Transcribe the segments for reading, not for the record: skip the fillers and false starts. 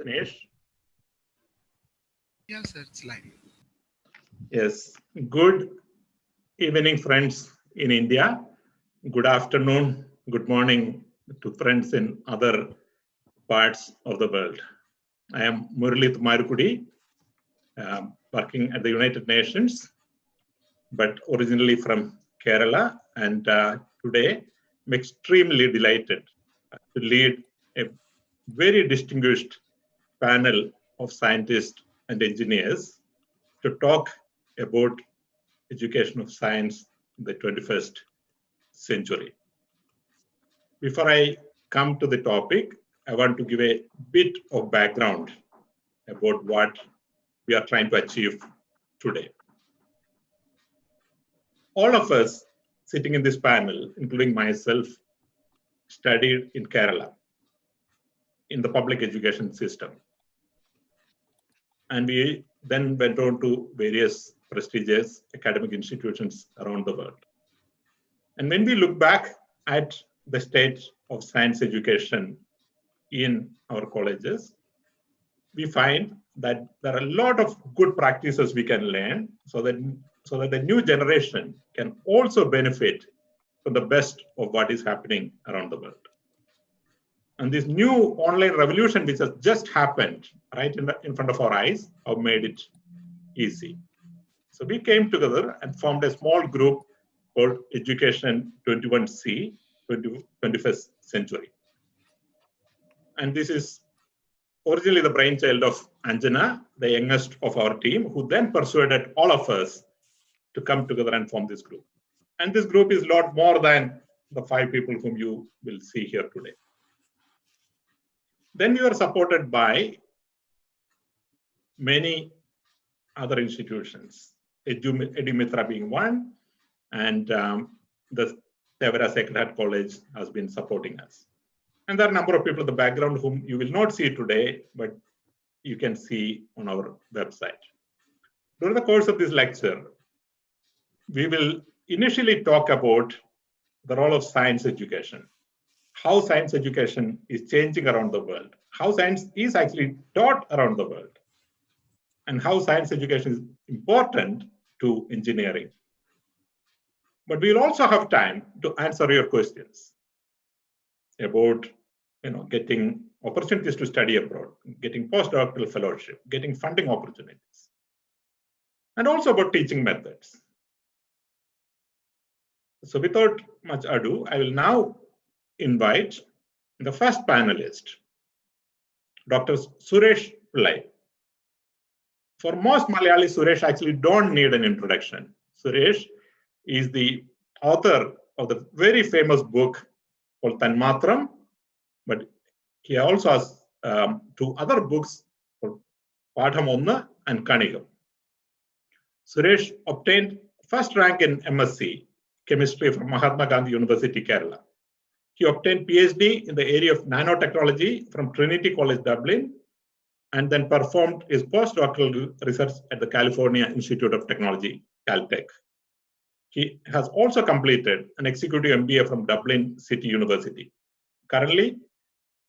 Dinesh? Yes, sir, it's live. Yes. Good evening, friends in India. Good afternoon, good morning to friends in other parts of the world. I am Murali Marukudi, working at the United Nations, but originally from Kerala. And today, I'm extremely delighted to lead a very distinguished panel of scientists and engineers to talk about education of science in the 21st century. Before I come to the topic, I want to give a bit of background about what we are trying to achieve today. All of us sitting in this panel, including myself, studied in Kerala in the public education system. And we then went on to various prestigious academic institutions around the world. And when we look back at the state of science education in our colleges, we find that there are a lot of good practices we can learn so that the new generation can also benefit from the best of what is happening around the world. And this new online revolution, which has just happened right in front of our eyes, have made it easy. So we came together and formed a small group called Education21C, 21st century. And this is originally the brainchild of Anjana, the youngest of our team, who then persuaded all of us to come together and form this group. And this group is a lot more than the 5 people whom you will see here today. Then we were supported by many other institutions, Edumitra being one, and the Tevara Sacred Heart College has been supporting us. And there are a number of people in the background whom you will not see today, but you can see on our website. During the course of this lecture, we will initially talk about the role of science education, how science education is changing around the world, how science is actually taught around the world, and how science education is important to engineering. But we'll also have time to answer your questions about getting opportunities to study abroad, getting postdoctoral fellowship, getting funding opportunities, and also about teaching methods. So without much ado, I will now invite the first panelist, Dr. Suresh Pillai. For most Malayalis, Suresh actually don't need an introduction. Suresh is the author of the very famous book called Tanmatram, but he also has 2 other books called Patham Onna and Kanikam. Suresh obtained first rank in MSc Chemistry from Mahatma Gandhi University, Kerala. He obtained PhD in the area of nanotechnology from Trinity College, Dublin, and then performed his postdoctoral research at the California Institute of Technology, Caltech. He has also completed an executive MBA from Dublin City University. Currently,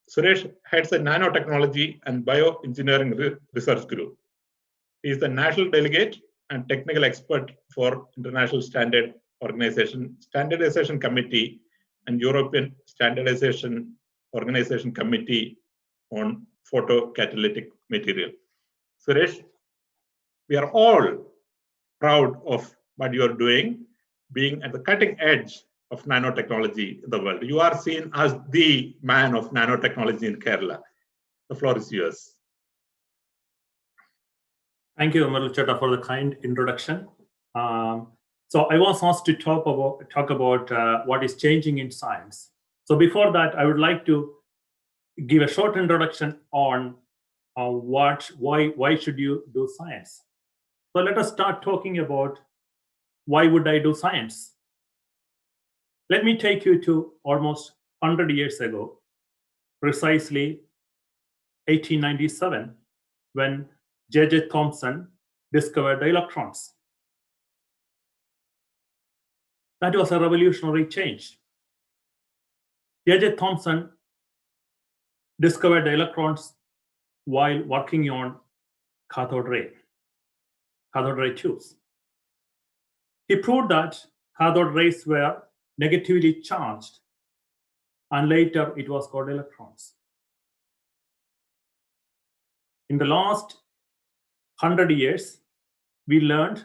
Suresh heads a nanotechnology and bioengineering research group. He is the national delegate and technical expert for International Standardization Committee and European Standardization Organization Committee on photocatalytic material. Suresh, we are all proud of what you are doing, being at the cutting edge of nanotechnology in the world. You are seen as the man of nanotechnology in Kerala. The floor is yours. Thank you, Maruchata, for the kind introduction. So I was asked to talk about what is changing in science. So before that, I would like to give a short introduction on why should you do science. So let us start talking about why would I do science. Let me take you to almost 100 years ago, precisely 1897, when J.J. Thomson discovered the electrons. That was a revolutionary change. J.J. Thomson discovered the electrons while working on cathode ray tubes. He proved that cathode rays were negatively charged, and later it was called electrons. In the last 100 years, we learned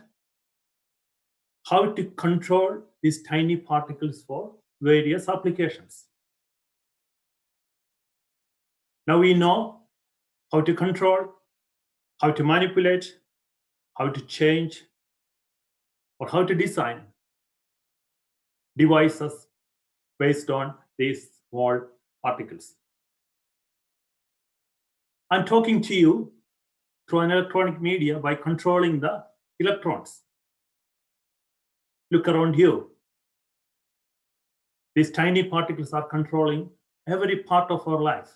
how to control these tiny particles for various applications. Now we know how to control, how to manipulate, how to change, or how to design devices based on these small particles. I'm talking to you through an electronic media by controlling the electrons. Look around you. These tiny particles are controlling every part of our life.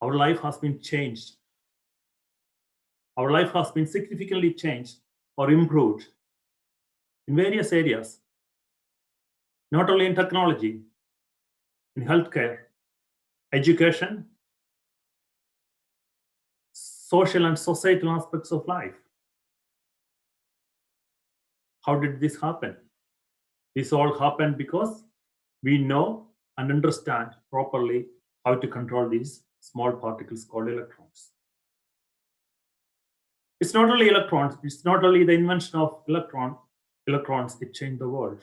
Our life has been changed. Our life has been significantly changed or improved in various areas, not only in technology, in healthcare, education, social and societal aspects of life. How did this happen? This all happened because we know and understand properly how to control these small particles called electrons. It's not only electrons, it's not only the invention of electrons, it changed the world.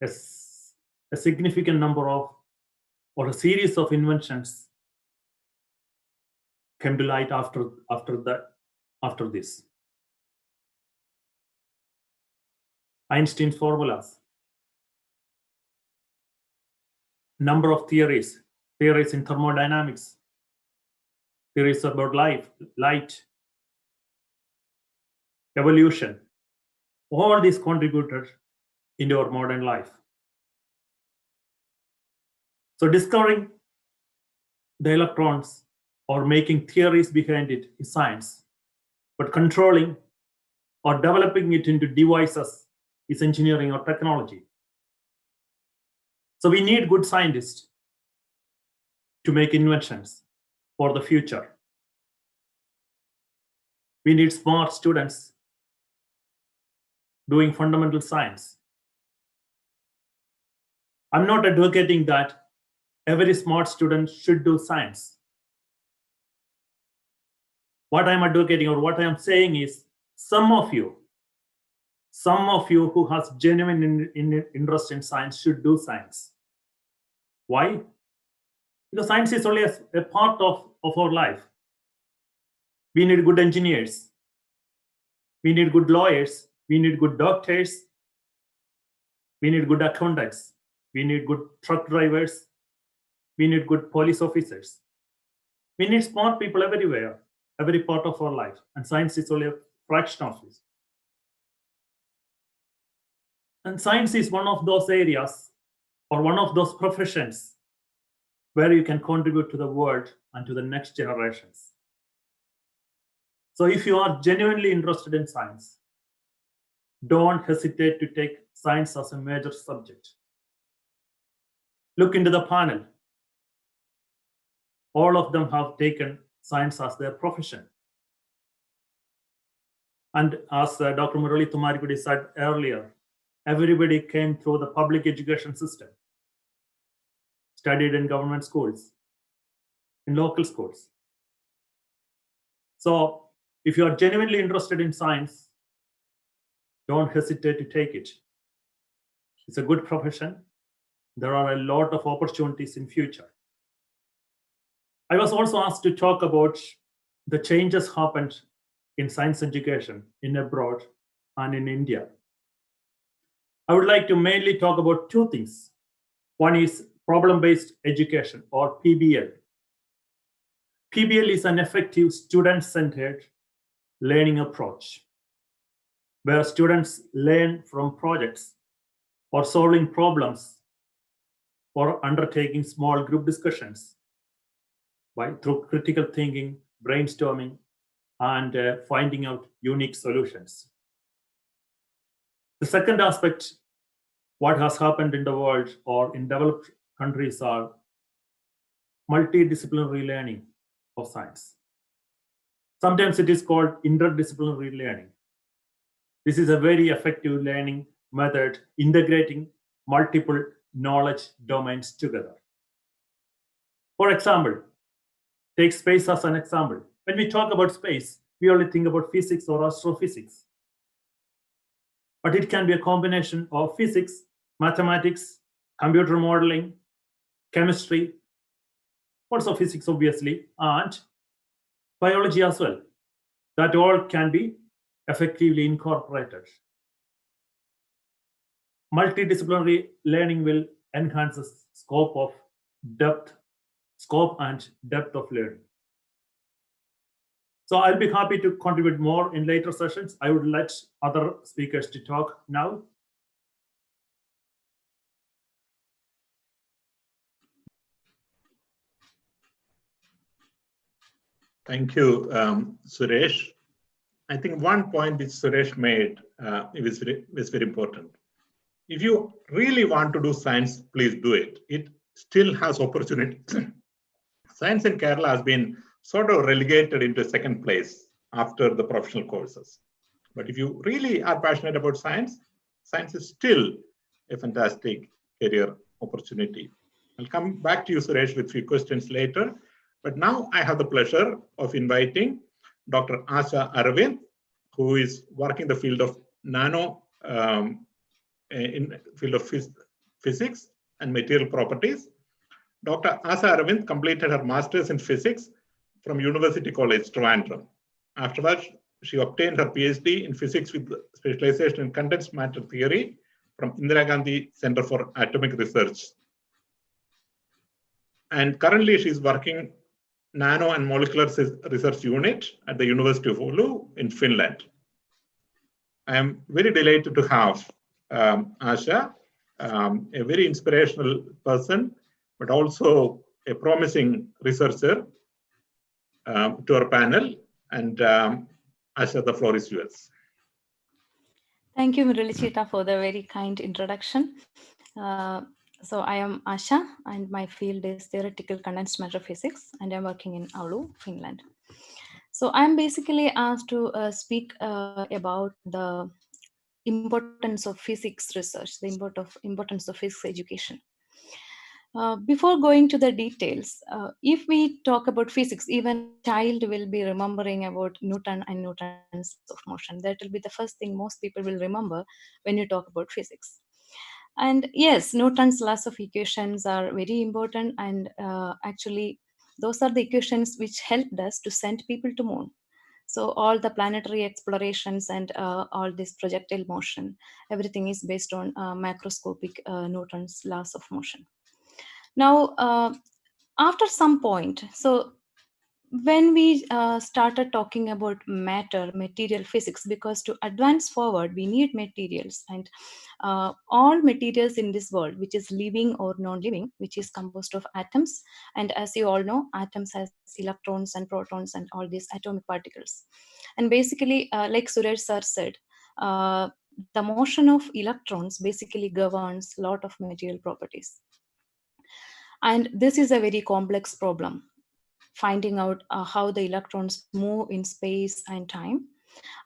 A significant number of, or a series of inventions came to light after this. Einstein's formulas, number of theories in thermodynamics, theories about light, evolution, all these contributed into our modern life. So discovering the electrons or making theories behind it is science, but controlling or developing it into devices is engineering or technology. So we need good scientists to make inventions for the future. We need smart students doing fundamental science. I'm not advocating that every smart student should do science. What I'm advocating or what I'm saying is some of you who has genuine interest in science should do science. Why? Because science is only a part of our life. We need good engineers. We need good lawyers. We need good doctors. We need good accountants. We need good truck drivers. We need good police officers. We need smart people everywhere, every part of our life. And science is only a fraction of this. And science is one of those areas or one of those professions where you can contribute to the world and to the next generations. So if you are genuinely interested in science, don't hesitate to take science as a major subject. Look into the panel. All of them have taken science as their profession. And as Dr. Murali Tumarikudi said earlier, everybody came through the public education system, studied in government schools, in local schools. So if you are genuinely interested in science, don't hesitate to take it. It's a good profession. There are a lot of opportunities in future. I was also asked to talk about the changes happened in science education in abroad and in India. I would like to mainly talk about two things. One is problem-based education or PBL. PBL is an effective student-centered learning approach where students learn from projects or solving problems or undertaking small group discussions through critical thinking, brainstorming, and finding out unique solutions. The second aspect, what has happened in the world or in developed countries are multidisciplinary learning of science. Sometimes it is called interdisciplinary learning. This is a very effective learning method integrating multiple knowledge domains together. For example, take space as an example. When we talk about space, we only think about physics or astrophysics. But it can be a combination of physics, mathematics, computer modeling, chemistry, also physics obviously, and biology as well. That all can be effectively incorporated. Multidisciplinary learning will enhance the scope and depth of learning. So I'll be happy to contribute more in later sessions. I would let other speakers to talk now. Thank you, Suresh. I think one point which Suresh made is very important. If you really want to do science, please do it. It still has opportunity. Science in Kerala has been sort of relegated into second place after the professional courses. But if you really are passionate about science, science is still a fantastic career opportunity. I'll come back to you, Suresh, with a few questions later. But now I have the pleasure of inviting Dr. Asha Aravind, who is working in the field of physics and material properties. Dr. Asha Aravind completed her master's in physics from University College, Trivandrum. Afterwards, she obtained her PhD in physics with specialization in condensed matter theory from Indira Gandhi Center for Atomic Research. And currently, she's working Nano and Molecular Research Unit at the University of Oulu in Finland. I am very delighted to have Asha, a very inspirational person, but also a promising researcher to our panel. And Asha, the floor is yours. Thank you, Muralichita, for the very kind introduction. So I am Asha, and my field is theoretical condensed matter physics, and I'm working in Oulu, Finland. So I'm basically asked to speak about the importance of physics research, the importance of physics education. Before going to the details, if we talk about physics, even a child will be remembering about Newton and Newton's laws of motion. That will be the first thing most people will remember when you talk about physics. And yes, Newton's laws of equations are very important, and actually those are the equations which helped us to send people to moon. So all the planetary explorations and all this projectile motion, everything is based on macroscopic Newton's laws of motion. Now, after some point, so when we started talking about material physics, because to advance forward, we need materials, and all materials in this world, which is living or non-living, which is composed of atoms. And as you all know, atoms has electrons and protons and all these atomic particles. And basically, like Suresh sir said, the motion of electrons basically governs a lot of material properties. And this is a very complex problem, finding out how the electrons move in space and time.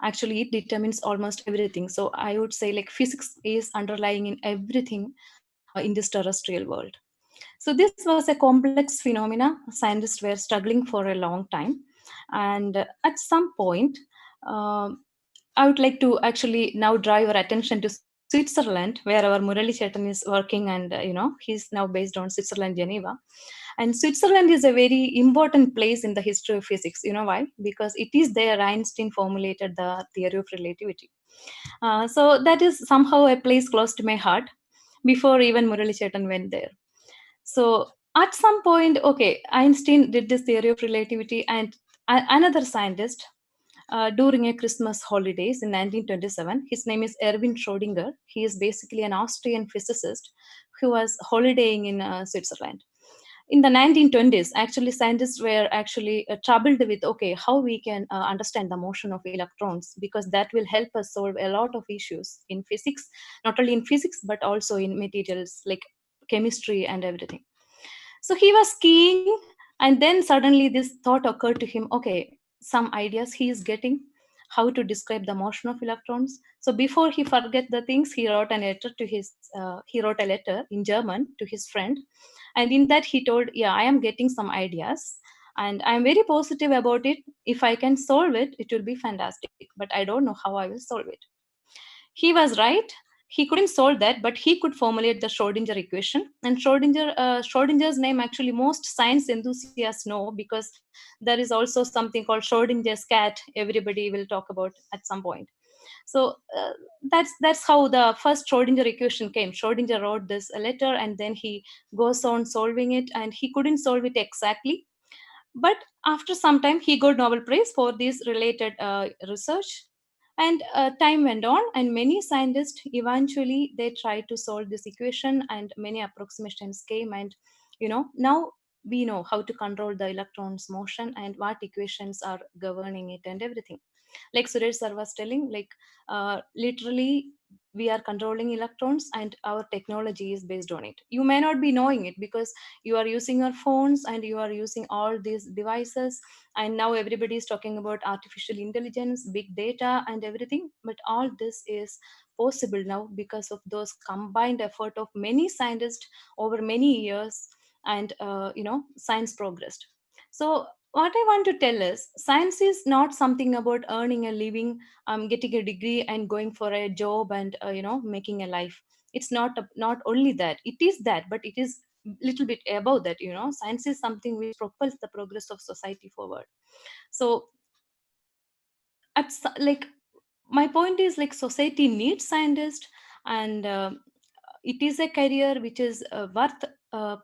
Actually, it determines almost everything. So I would say like physics is underlying in everything in this terrestrial world. So this was a complex phenomena. Scientists were struggling for a long time. And at some point, I would like to actually now draw your attention to Switzerland, where our Murali Chetan is working, and he's now based on Switzerland, Geneva. And Switzerland is a very important place in the history of physics. You know why? Because it is there Einstein formulated the theory of relativity. So that is somehow a place close to my heart before even Murali Chetan went there. So at some point, okay, Einstein did this theory of relativity, and another scientist during a Christmas holidays in 1927, his name is Erwin Schrödinger. He is basically an Austrian physicist who was holidaying in Switzerland. In the 1920s, actually, scientists were actually troubled with, okay, how we can understand the motion of electrons, because that will help us solve a lot of issues in physics, not only in physics, but also in materials like chemistry and everything. So he was skiing And then suddenly this thought occurred to him, okay, some ideas he is getting, how to describe the motion of electrons. So before he forget the things, he wrote a letter in German to his friend. And in that he told, yeah, I am getting some ideas and I'm very positive about it. If I can solve it, it will be fantastic, but I don't know how I will solve it. He was right. He couldn't solve that, but he could formulate the Schrodinger equation. And Schrodinger's name actually most science enthusiasts know, because there is also something called Schrodinger's cat. Everybody will talk about at some point. So that's how the first Schrodinger equation came. Schrodinger wrote this letter, and then he goes on solving it, and he couldn't solve it exactly. But after some time, he got Nobel Prize for this related research. And time went on, and many scientists eventually they tried to solve this equation, and many approximations came. And now we know how to control the electrons' motion and what equations are governing it and everything. Like Suresh sir was telling, like literally we are controlling electrons, and our technology is based on it. You may not be knowing it because you are using your phones and you are using all these devices, and now everybody is talking about artificial intelligence, big data and everything. But all this is possible now because of those combined effort of many scientists over many years. And science progressed. So what I want to tell is, science is not something about earning a living, getting a degree and going for a job and making a life. It's not only that. It is that, but it is little bit above that. Science is something which propels the progress of society forward. So like my point is, like, society needs scientists, and it is a career which is worth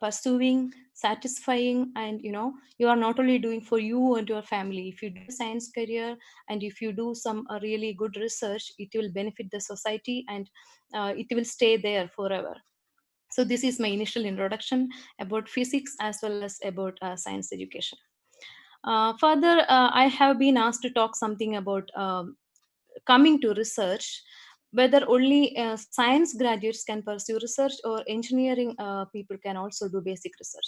pursuing, satisfying. And you are not only doing for you and your family. If you do a science career and if you do some really good research, it will benefit the society, and it will stay there forever. So this is my initial introduction about physics as well as about science education. Further, I have been asked to talk something about coming to research, whether only science graduates can pursue research, or engineering people can also do basic research.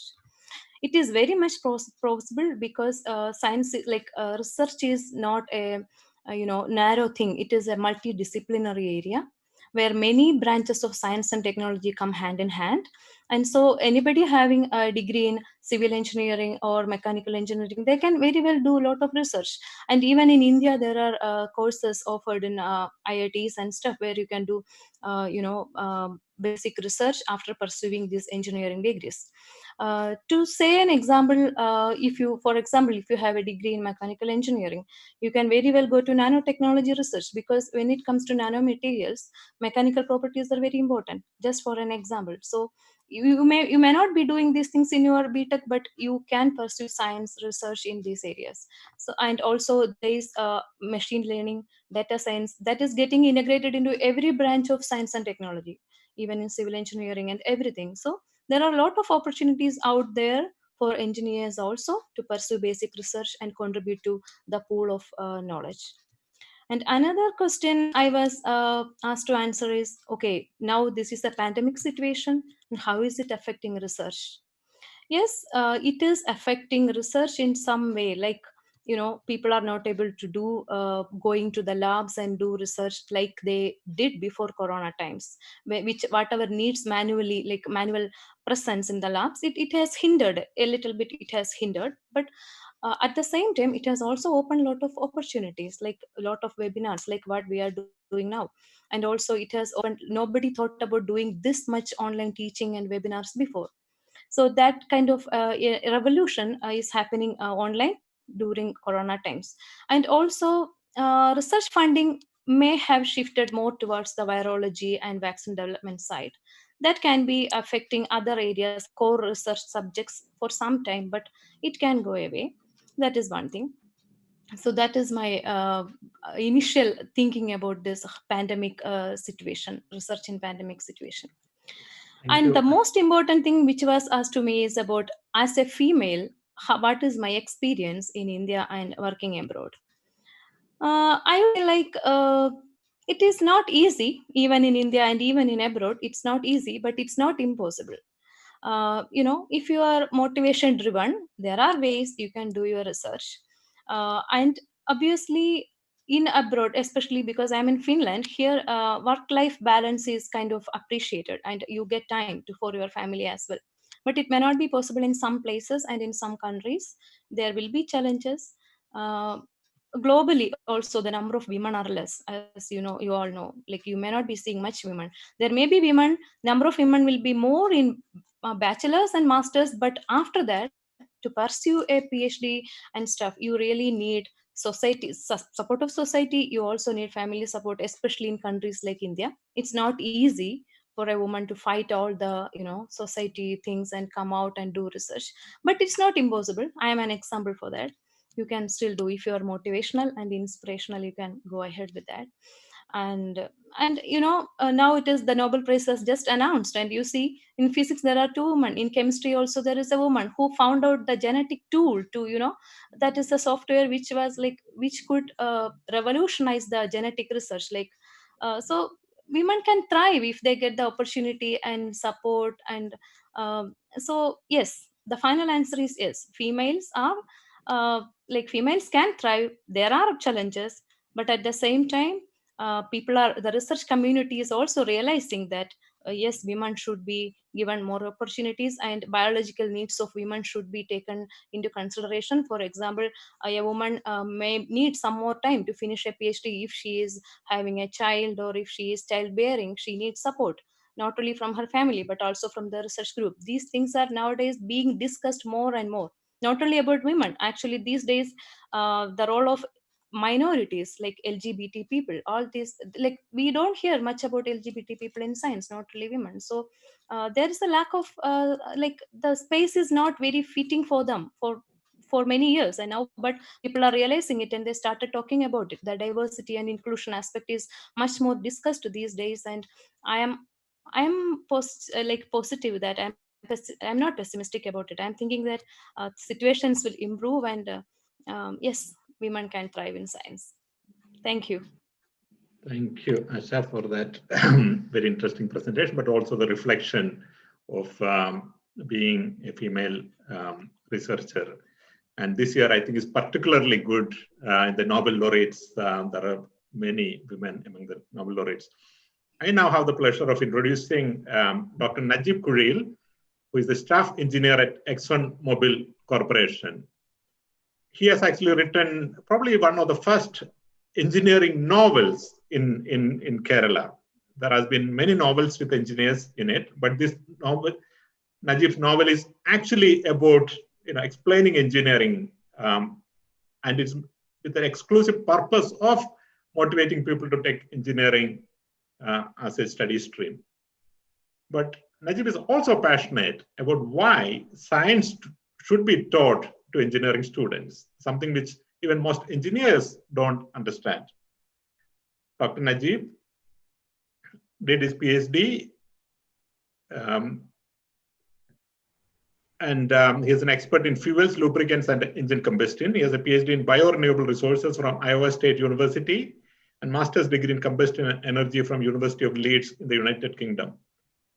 It is very much possible, because science like research is not a narrow thing. It is a multidisciplinary area where many branches of science and technology come hand in hand. And so anybody having a degree in civil engineering or mechanical engineering, they can very well do a lot of research. And even in India, there are courses offered in IITs and stuff, where you can do basic research after pursuing these engineering degrees. To say an example, if you have a degree in mechanical engineering, you can very well go to nanotechnology research, because when it comes to nanomaterials, mechanical properties are very important. Just for an example, so you may not be doing these things in your BTech, but you can pursue science research in these areas. So, and also there is machine learning, data science, that is getting integrated into every branch of science and technology, even in civil engineering and everything. So there are a lot of opportunities out there for engineers also to pursue basic research and contribute to the pool of knowledge. And another question I was asked to answer is, okay, now this is a pandemic situation, and how is it affecting research? Yes, it is affecting research in some way. Like, people are not able to do going to the labs and do research like they did before Corona times, which whatever needs manually, like manual presence in the labs, it has hindered a little bit. It has hindered, but at the same time, it has also opened a lot of opportunities, like a lot of webinars, like what we are doing now. And also it has opened, nobody thought about doing this much online teaching and webinars before. So that kind of revolution is happening online during Corona times. And also research funding may have shifted more towards the virology and vaccine development side. That can be affecting other areas, core research subjects for some time, but it can go away. That is one thing. So that is my initial thinking about this pandemic situation, research in pandemic situation. And the most important thing which was asked to me is about, as a female, what is my experience in India and working abroad. I feel like it is not easy, even in India and even in abroad. It's not easy, but it's not impossible. if you are motivation driven, there are ways you can do your research. And obviously, in abroad, especially because I'm in Finland, here work-life balance is kind of appreciated, and you get time for your family as well. But it may not be possible in some places, and in some countries there will be challenges. Globally, also the number of women are less, as you all know. Like, you may not be seeing much women. There may be women, number of women will be more in bachelor's and master's, but after that, to pursue a PhD and stuff, you really need society support of society. You also need family support, especially in countries like India. It's not easy for a woman to fight all the society things and come out and do research, but it's not impossible. I am an example for that. You can still do. If you are motivational and inspirational, you can go ahead with that. And now it is the Nobel Prize has just announced, and you see, in physics there are 2 women, in chemistry also there is a woman who found out the genetic tool to that is a software which could revolutionize the genetic research. So women can thrive if they get the opportunity and support. And so yes, the final answer is yes, females are females can thrive. There are challenges, but at the same time, the research community is also realizing that yes, women should be given more opportunities, and biological needs of women should be taken into consideration. For example, a woman may need some more time to finish a PhD. If she is having a child, or if she is childbearing, she needs support, not only from her family but also from the research group. These things are nowadays being discussed more and more, not only about women. Actually, these days, the role of minorities like LGBT people, all these, like, we don't hear much about LGBT people in science, not only women. So there is a lack of the space is not very fitting for them for many years and now, but people are realizing it and they started talking about it. The diversity and inclusion aspect is much more discussed these days, and I'm positive that I'm not pessimistic about it. I'm thinking that situations will improve, and yes, women can thrive in science. Thank you. Thank you, Asha, for that very interesting presentation, but also the reflection of being a female researcher. And this year, I think, is particularly good in the Nobel laureates. There are many women among the Nobel laureates. I now have the pleasure of introducing Dr. Najib Kuril, who is the staff engineer at ExxonMobil Corporation. He has actually written probably one of the first engineering novels in Kerala. There has been many novels with engineers in it, but this novel, Najib's novel, is actually about explaining engineering, and it's with the exclusive purpose of motivating people to take engineering as a study stream. But Najib is also passionate about why science should be taught to engineering students, something which even most engineers don't understand. Dr. Najib did his PhD, and he is an expert in fuels, lubricants, and engine combustion. He has a PhD in biorenewable resources from Iowa State University and master's degree in combustion and energy from University of Leeds in the United Kingdom.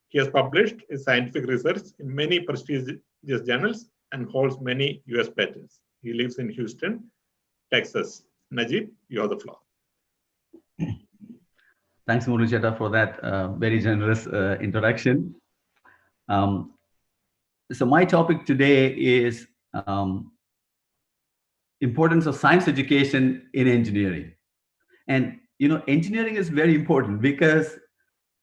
He has published his scientific research in many prestigious journals and holds many US patents. He lives in Houston, Texas. Najib, you have the floor. Thanks, Murali, for that very generous introduction. So my topic today is importance of science education in engineering. And engineering is very important because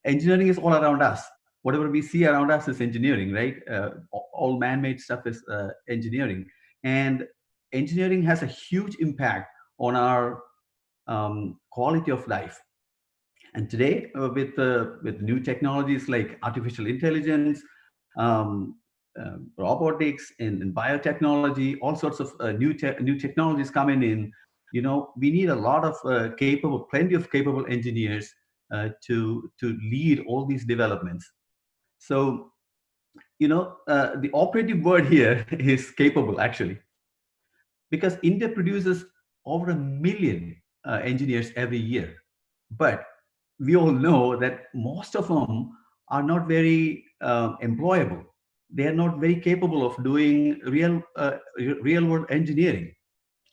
engineering is all around us. Whatever we see around us is engineering, right? All man-made stuff is engineering. And engineering has a huge impact on our quality of life. And today, with new technologies like artificial intelligence, robotics, and biotechnology, all sorts of new technologies coming in, we need a lot of plenty of capable engineers to lead all these developments. So, the operative word here is capable, actually, because India produces over 1 million engineers every year. But we all know that most of them are not very employable. they are not very capable of doing real world engineering.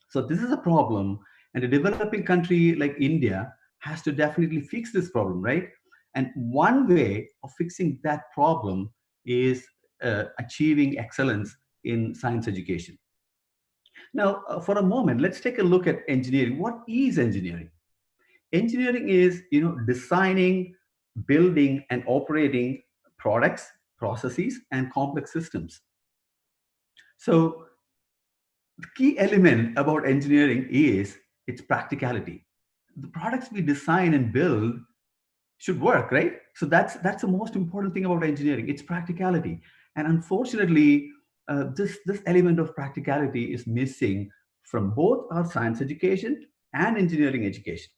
So this is a problem, and a developing country like India has to definitely fix this problem, right? And one way of fixing that problem is achieving excellence in science education. Now, for a moment, let's take a look at engineering. What is engineering? Engineering is, designing, building, and operating products, processes, and complex systems. So the key element about engineering is its practicality. The products we design and build should work, right? So that's the most important thing about engineering. It's practicality, and unfortunately, this element of practicality is missing from both our science education and engineering education.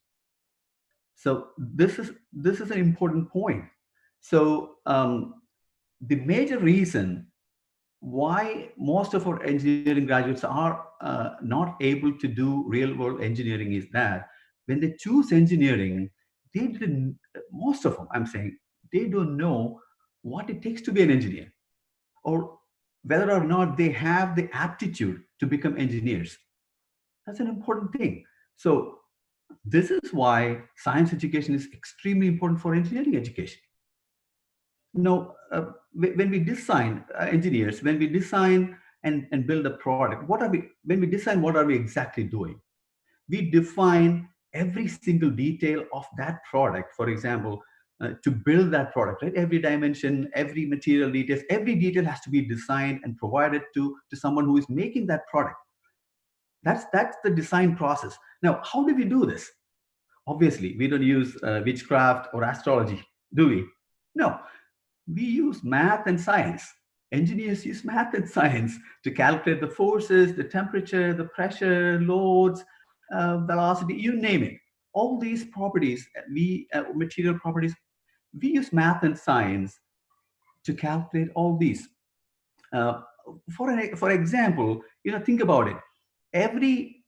So this is an important point. So the major reason why most of our engineering graduates are not able to do real world engineering is that when they choose engineering, they didn't, most of them, I'm saying, they don't know what it takes to be an engineer, or whether or not they have the aptitude to become engineers. That's an important thing. So this is why science education is extremely important for engineering education. Now, when we design engineers, when we design and build a product, when we design, what are we exactly doing? We define every single detail of that product. For example, to build that product, right? Every dimension, every material details, every detail has to be designed and provided to someone who is making that product. That's the design process. Now, how do we do this? Obviously, we don't use witchcraft or astrology, do we? No, we use math and science. Engineers use math and science to calculate the forces, the temperature, the pressure, loads, velocity, you name it. All these properties, material properties, we use math and science to calculate all these. For example, think about it. Every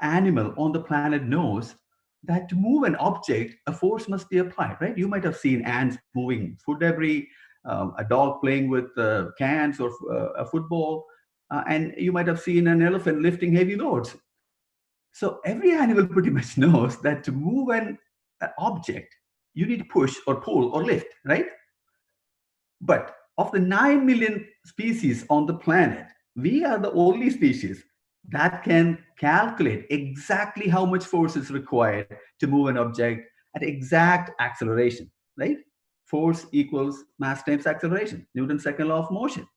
animal on the planet knows that to move an object, a force must be applied, right? You might have seen ants moving food debris, a dog playing with cans or a football, and you might have seen an elephant lifting heavy loads. So every animal pretty much knows that to move an object, you need to push or pull or lift, right? But of the 9 million species on the planet, we are the only species that can calculate exactly how much force is required to move an object at exact acceleration, right? Force equals mass times acceleration, Newton's second law of motion.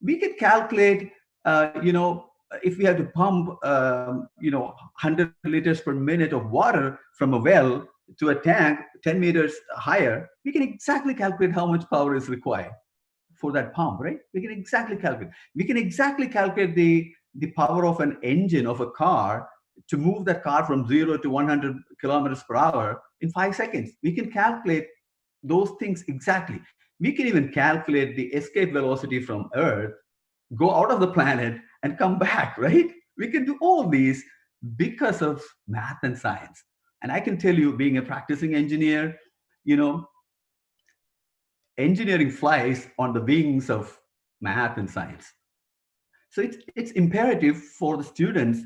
We can calculate, if we have to pump, 100 liters per minute of water from a well to a tank 10 meters higher, we can exactly calculate how much power is required for that pump, right? We can exactly calculate. We can exactly calculate the power of an engine of a car to move that car from 0 to 100 kilometers per hour in 5 seconds. We can calculate those things exactly. We can even calculate the escape velocity from Earth, go out of the planet and come back, right? We can do all these because of math and science. And I can tell you, being a practicing engineer, engineering flies on the wings of math and science. So it's imperative for the students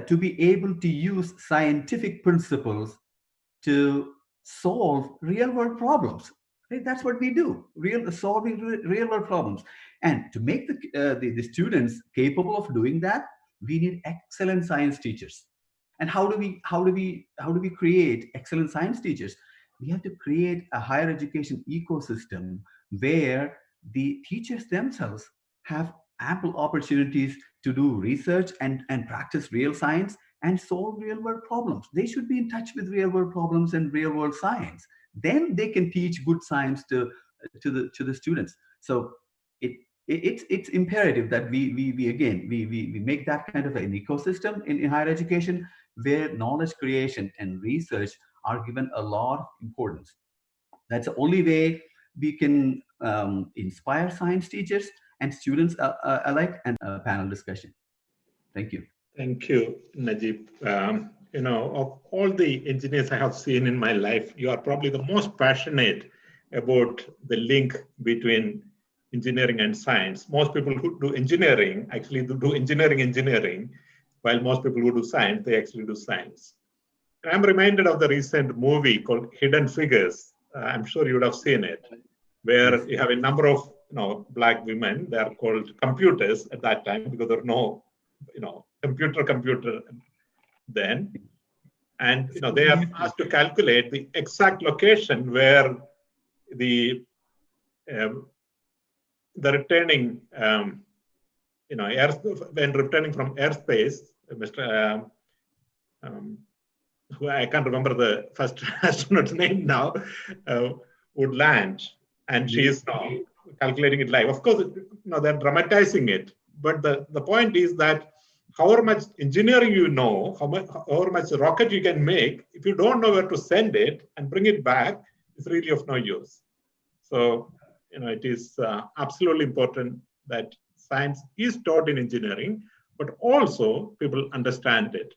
to be able to use scientific principles to solve real-world problems. Right? That's what we do, solving real-world problems. And to make the students capable of doing that, we need excellent science teachers. And how do we create excellent science teachers? We have to create a higher education ecosystem where the teachers themselves have ample opportunities to do research and practice real science and solve real-world problems. They should be in touch with real-world problems and real-world science. Then they can teach good science to the students. So it's imperative that we make that kind of an ecosystem in higher education where knowledge creation and research are given a lot of importance. That's the only way we can inspire science teachers and students alike, and panel discussion. Thank you. Thank you, Najib. Of all the engineers I have seen in my life, you are probably the most passionate about the link between engineering and science. Most people who do engineering actually do engineering, while most people who do science, they actually do science. And I'm reminded of the recent movie called Hidden Figures. I'm sure you would have seen it, where you have a number of black women. They are called computers at that time because there were no computer then. And they are asked to calculate the exact location where the returning, when returning from airspace, Mr. Who I can't remember the first astronaut's name now, would land, and she is now calculating it live. Of course, they're dramatizing it, but the point is that however much engineering you know, however much rocket you can make, if you don't know where to send it and bring it back, it's really of no use. So, it is absolutely important that science is taught in engineering, but also people understand it.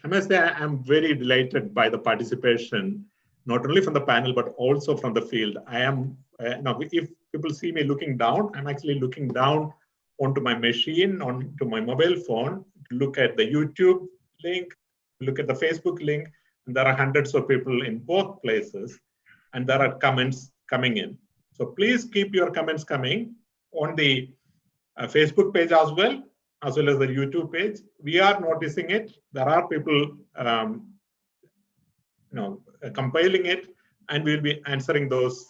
I must say I'm very delighted by the participation, not only from the panel, but also from the field. I am, now if people see me looking down, I'm actually looking down onto my machine, onto my mobile phone, to look at the YouTube link, look at the Facebook link, and there are hundreds of people in both places, and there are comments coming in. So please keep your comments coming on the Facebook page as well as the YouTube page. We are noticing it. There are people compiling it, and we'll be answering those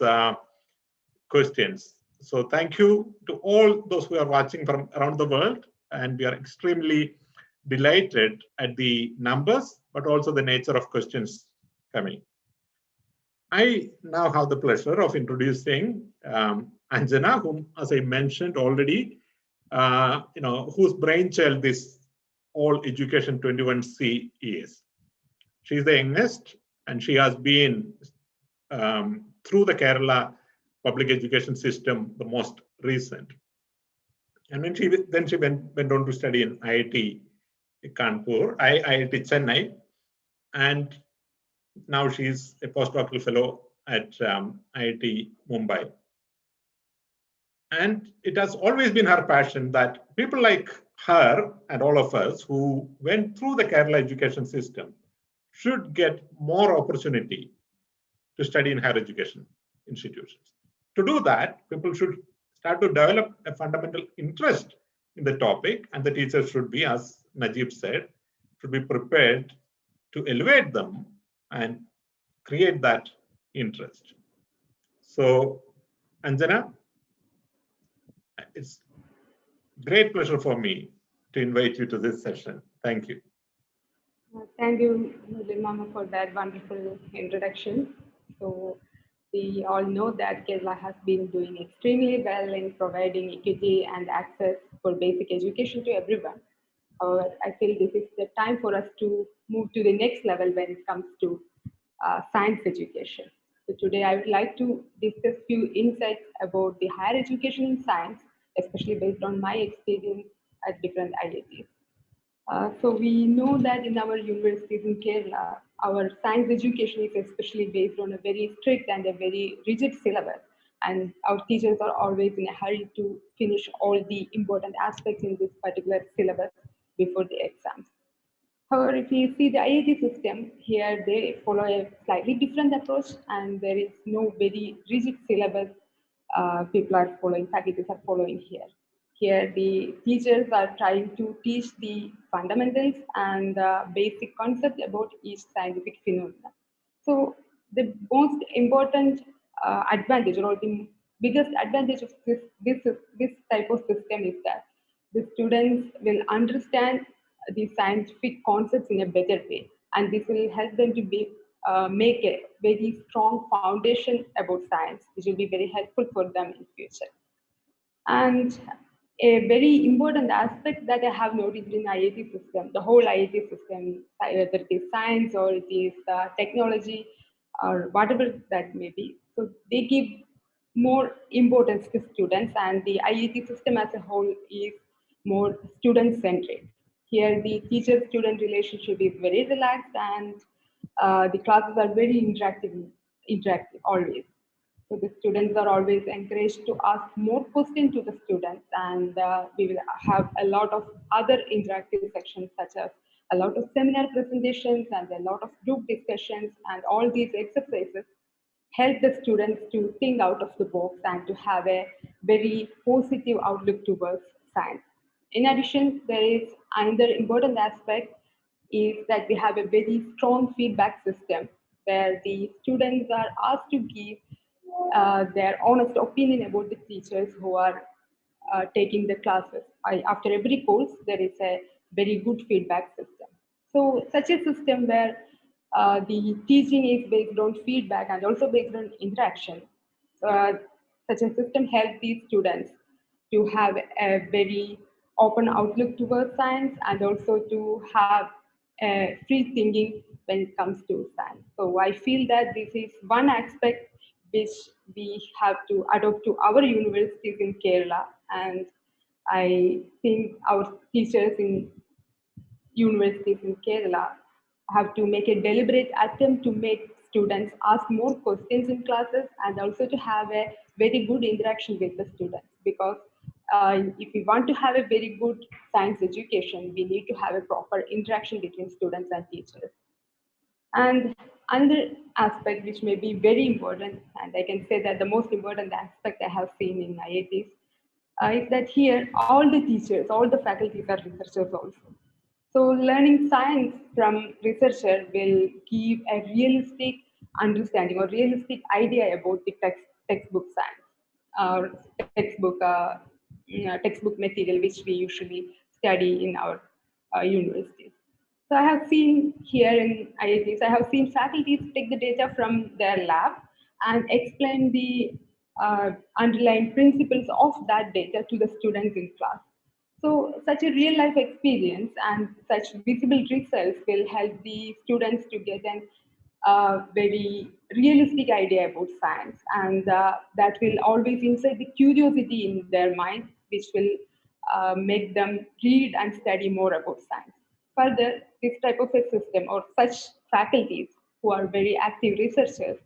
questions. So thank you to all those who are watching from around the world, and we are extremely delighted at the numbers, but also the nature of questions coming. I now have the pleasure of introducing Anjana, whom, as I mentioned already, whose brainchild this all Education21C is. She's the youngest, and she has been through the Kerala public education system the most recent. And then she went on to study in IIT Kanpur, IIT Chennai, and now she's a postdoctoral fellow at IIT Mumbai. And it has always been her passion that people like her and all of us who went through the Kerala education system should get more opportunity to study in higher education institutions. To do that, people should start to develop a fundamental interest in the topic, and the teachers should be, as Najib said, should be prepared to elevate them and create that interest. So, Anjana, it's a great pleasure for me to invite you to this session. Thank you. Thank you, Mama, for that wonderful introduction. So, we all know that Kerala has been doing extremely well in providing equity and access for basic education to everyone. However, I feel this is the time for us to move to the next level when it comes to science education. So today I would like to discuss few insights about the higher education in science, especially based on my experience at different IITs. So we know that in our universities in Kerala, our science education is especially based on a very strict and a very rigid syllabus. And our teachers are always in a hurry to finish all the important aspects in this particular syllabus before the exams. However, if you see the IIT system, here they follow a slightly different approach, and there is no very rigid syllabus people are following, faculties are following here. Here, the teachers are trying to teach the fundamentals and the basic concept about each scientific phenomenon. So, the most important advantage, or the biggest advantage of this type of system is that the students will understand the scientific concepts in a better way, and this will help them to make a very strong foundation about science, which will be very helpful for them in future. And a very important aspect that I have noticed in IIT system, the whole IIT system, whether it is science or it is technology or whatever that may be, so they give more importance to students, and the IIT system as a whole is more student-centric. Here, the teacher-student relationship is very relaxed, and the classes are very interactive always. So the students are always encouraged to ask more questions to the students, and we will have a lot of other interactive sections such as a lot of seminar presentations and a lot of group discussions, and all these exercises help the students to think out of the box and to have a very positive outlook towards science. In addition, there is another important aspect is that we have a very strong feedback system where the students are asked to give their honest opinion about the teachers who are taking the classes. After every course, there is a very good feedback system. So such a system where the teaching is based on feedback and also based on interaction. Uh, Such a system helps these students to have a very open outlook towards science and also to have free thinking when it comes to science. So I feel that this is one aspect which we have to adopt to our universities in Kerala, and I think our teachers in universities in Kerala have to make a deliberate attempt to make students ask more questions in classes and also to have a very good interaction with the students, because if we want to have a very good science education, we need to have a proper interaction between students and teachers. And another aspect which may be very important, and I can say that the most important aspect I have seen in IITs, is that here all the teachers, all the faculties are researchers also. So learning science from researcher will give a realistic understanding or realistic idea about the textbook science or textbook material which we usually study in our universities. So I have seen here in IITs, I have seen faculties take the data from their lab and explain the underlying principles of that data to the students in class. So such a real life experience and such visible results will help the students to get an very realistic idea about science, and that will always incite the curiosity in their mind, which will make them read and study more about science. Further, this type of a system or such faculties who are very active researchers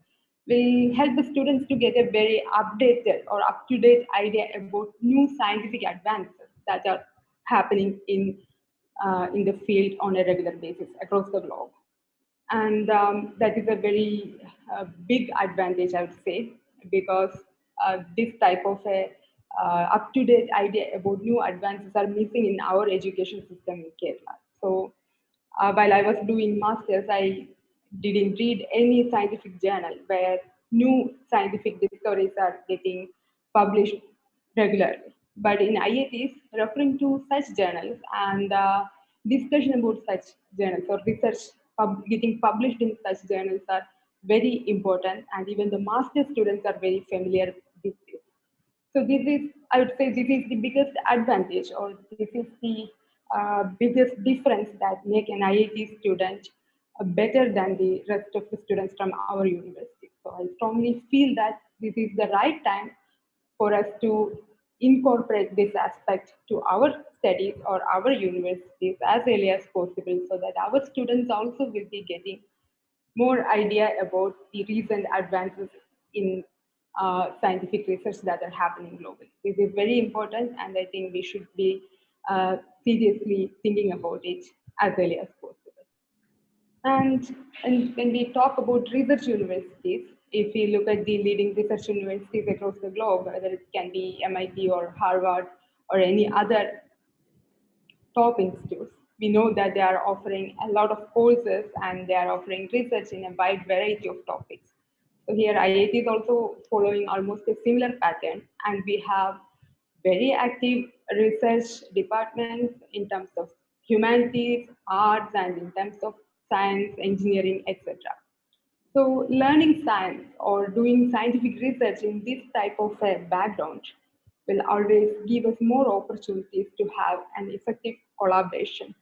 will help the students to get a very updated or up-to-date idea about new scientific advances that are happening in the field on a regular basis across the globe. And that is a very big advantage, I would say, because this type of a up-to-date idea about new advances are missing in our education system in Kerala. So while I was doing masters, I didn't read any scientific journal where new scientific discoveries are getting published regularly. But in IITs, referring to such journals and discussion about such journals or research getting published in such journals are very important, and even the master students are very familiar with this. So this is, I would say, this is the biggest advantage, or this is the biggest difference that make an IIT student better than the rest of the students from our university. So I strongly feel that this is the right time for us to incorporate this aspect to our studies or our universities as early as possible, so that our students also will be getting more idea about the recent advances in scientific research that are happening globally. This is very important, and I think we should be seriously thinking about it as early as possible. And when we talk about research universities, if we look at the leading research universities across the globe, whether it can be MIT or Harvard or any other top institutes, we know that they are offering a lot of courses and they are offering research in a wide variety of topics. So here IIT is also following almost a similar pattern, and we have very active research departments in terms of humanities, arts, and in terms of science, engineering, etc. So learning science or doing scientific research in this type of a background will always give us more opportunities to have an effective collaboration,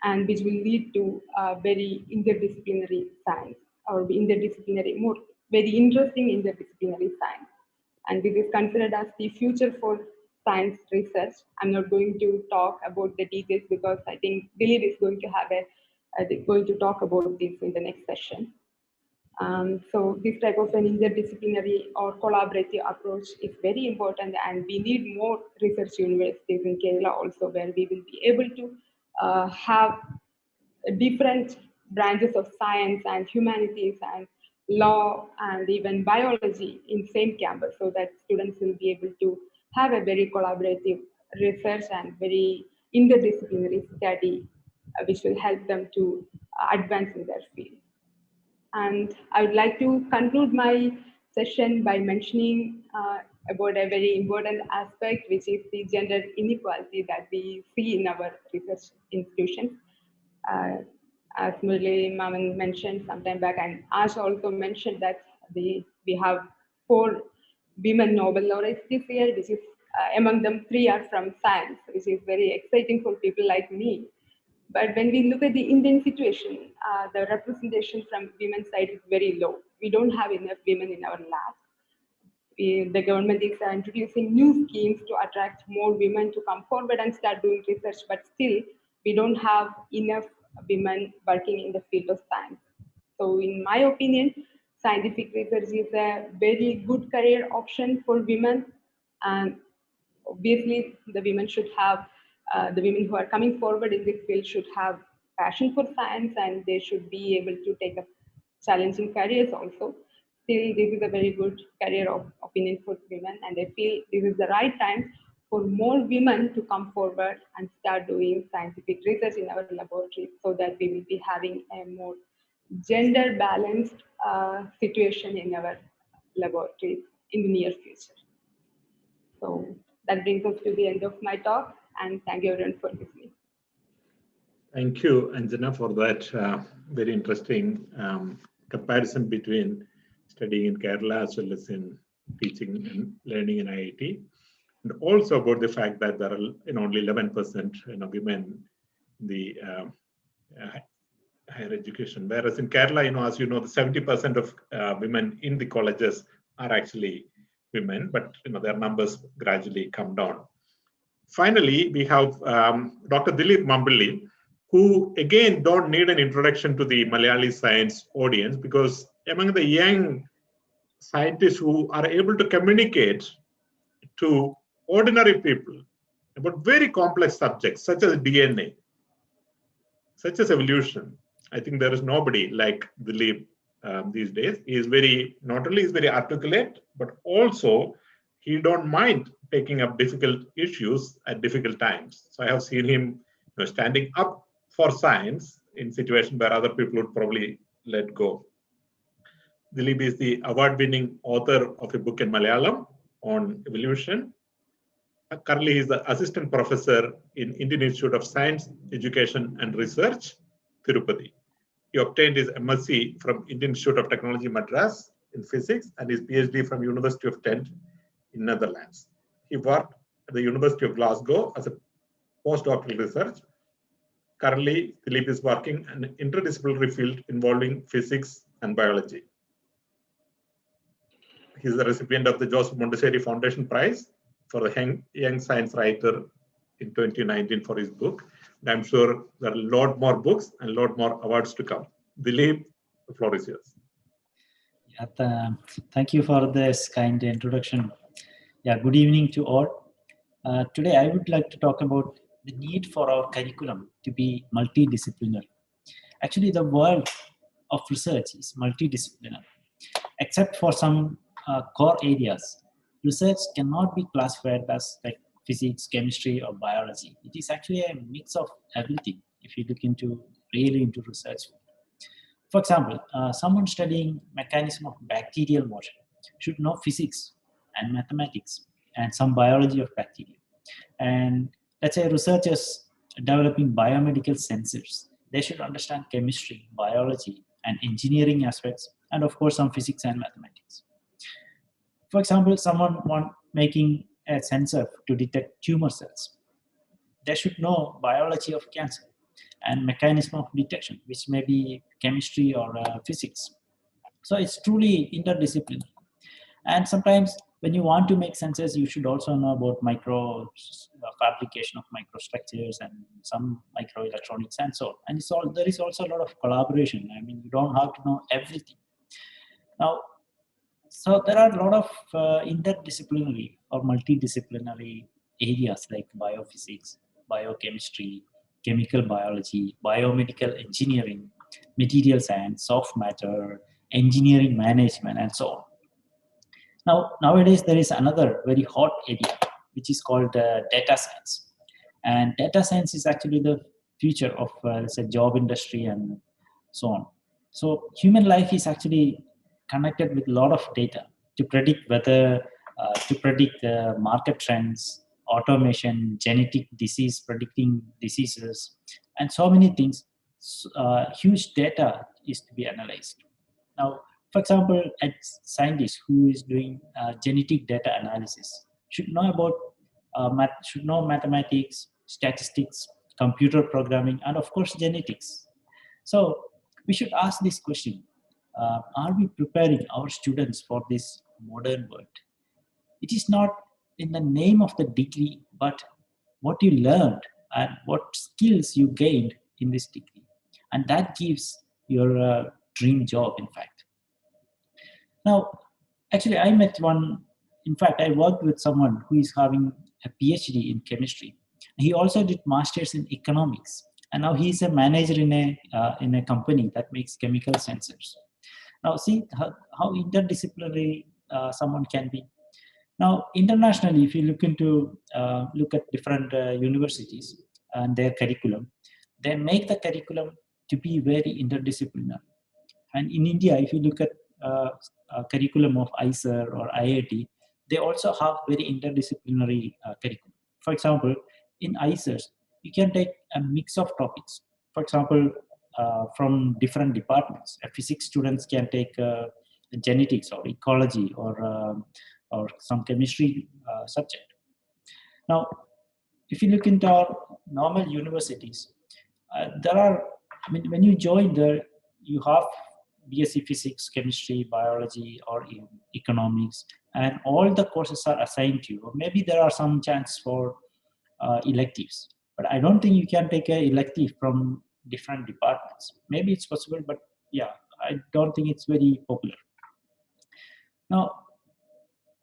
and which will lead to very interdisciplinary science or interdisciplinary, more very interesting interdisciplinary science. And this is considered as the future for science research. I'm not going to talk about the details because I think Dilip is going to have going to talk about this in the next session. So this type of an interdisciplinary or collaborative approach is very important, and we need more research universities in Kerala also, where we will be able to have different branches of science and humanities and law and even biology in same campus, so that students will be able to have a very collaborative research and very interdisciplinary study, which will help them to advance in their field. And I would like to conclude my session by mentioning about a very important aspect, which is the gender inequality that we see in our research institutions. As Murli Maman mentioned some time back, and Ash also mentioned that we have 4 women Nobel laureates this year, which is among them 3 are from science, which is very exciting for people like me. But when we look at the Indian situation, the representation from women's side is very low. We don't have enough women in our labs. The government is introducing new schemes to attract more women to come forward and start doing research, but still we don't have enough women working in the field of science. So in my opinion, scientific research is a very good career option for women, and obviously the women should have, the women who are coming forward in this field should have passion for science, and they should be able to take up challenging careers also. Still, this is a very good career opinion for women, and I feel this is the right time for more women to come forward and start doing scientific research in our laboratories, so that we will be having a more gender balanced situation in our laboratories in the near future. So that brings us to the end of my talk, and thank you everyone for listening. Thank you, Anjana, for that very interesting comparison between studying in Kerala as well as in teaching and learning in IIT, and also about the fact that there are only 11% women in the higher education, whereas in Kerala, as you know, the 70% of women in the colleges are actually women, but their numbers gradually come down. Finally, we have Dr. Dilip Mambali, who again don't need an introduction to the Malayali science audience, because among the young scientists who are able to communicate to ordinary people about very complex subjects such as DNA, such as evolution, I think there is nobody like Dilip these days. He is not only is very articulate, but also he don't mind taking up difficult issues at difficult times. So I have seen him standing up for science in situations where other people would probably let go. Dilip is the award-winning author of a book in Malayalam on evolution. Currently, he is the assistant professor in Indian Institute of Science, Education and Research, Tirupati. He obtained his MSc from Indian Institute of Technology, Madras in physics, and his PhD from University of Ghent in Netherlands. He worked at the University of Glasgow as a postdoctoral research. Currently, Dilip is working in an interdisciplinary field involving physics and biology. He is the recipient of the Joseph Montessori Foundation Prize for the Young Science Writer in 2019 for his book. And I'm sure there are a lot more books and a lot more awards to come. Dilip, the floor is yours. Yeah, thank you for this kind introduction. Yeah, good evening to all. Today I would like to talk about the need for our curriculum to be multidisciplinary. Actually, the world of research is multidisciplinary. Except for some core areas, research cannot be classified as like physics, chemistry, or biology. It is actually a mix of everything if you look really into research. For example, someone studying mechanism of bacterial motion should know physics and mathematics and some biology of bacteria. And let's say researchers developing biomedical sensors, they should understand chemistry, biology, and engineering aspects, and of course some physics and mathematics. For example, someone making a sensor to detect tumor cells, they should know biology of cancer and mechanism of detection, which may be chemistry or physics. So it's truly interdisciplinary. And sometimes when you want to make sensors, you should also know about fabrication of microstructures and some microelectronics and so on. And there is also a lot of collaboration. I mean, you don't have to know everything. Now, so there are a lot of interdisciplinary or multidisciplinary areas like biophysics, biochemistry, chemical biology, biomedical engineering, material science, soft matter, engineering management, and so on. Now, nowadays there is another very hot area, which is called data science. And data science is actually the future of, let's say, job industry and so on. So human life is actually connected with a lot of data to predict weather, to predict market trends, automation, genetic disease, predicting diseases, and so many things. Huge data is to be analyzed. Now, for example, a scientist who is doing genetic data analysis should know about should know mathematics, statistics, computer programming, and of course genetics. So we should ask this question: are we preparing our students for this modern world? It is not in the name of the degree, but what you learned and what skills you gained in this degree, and that gives your dream job, in fact. Now, actually, I met one. In fact, I worked with someone who is having a PhD in chemistry. He also did masters in economics, and now he is a manager in a company that makes chemical sensors. Now, see how interdisciplinary someone can be. Now, internationally, if you look at different universities and their curriculum, they make the curriculum to be very interdisciplinary. And in India, if you look at curriculum of ISER or IIT, they also have very interdisciplinary curriculum. For example, in ISERs, you can take a mix of topics. For example, from different departments. Physics students can take genetics or ecology or some chemistry subject. Now, if you look into our normal universities, there are, I mean, when you join there, you have BSc Physics, Chemistry, Biology, or Economics, and all the courses are assigned to you. Or maybe there are some chance for electives, but I don't think you can take an elective from different departments. Maybe it's possible, but yeah, I don't think it's very popular. Now,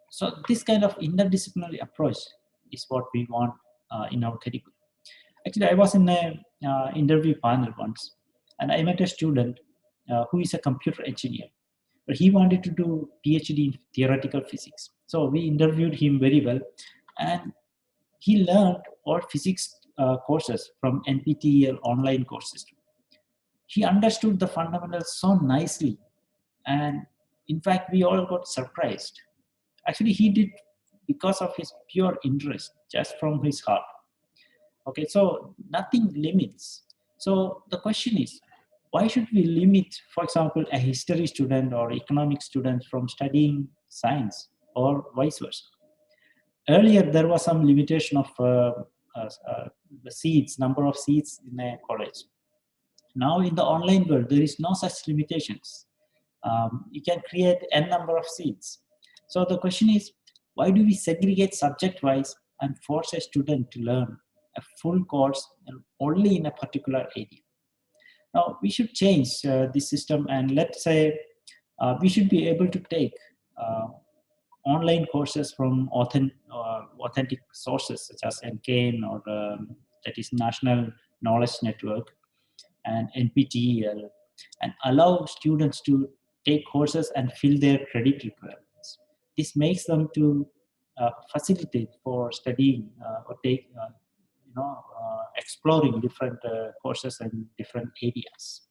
so this kind of interdisciplinary approach is what we want in our curriculum. Actually, I was in an interview panel once, and I met a student who is a computer engineer, but he wanted to do PhD in theoretical physics. So we interviewed him very well, and he learned all physics courses from NPTEL online courses. He understood the fundamentals so nicely, and in fact, we all got surprised. Actually, he did because of his pure interest, just from his heart. Okay, so nothing limits. So the question is, why should we limit, for example, a history student or economics student from studying science or vice versa? Earlier, there was some limitation of the seats, number of seats in a college. Now in the online world, there is no such limitations. You can create n number of seats. So the question is, why do we segregate subject-wise and force a student to learn a full course and only in a particular area? Now, we should change this system, and let's say we should be able to take online courses from authentic sources such as NKN or that is National Knowledge Network and NPTEL, and allow students to take courses and fill their credit requirements. This makes them to facilitate for studying or take, exploring different courses in different areas.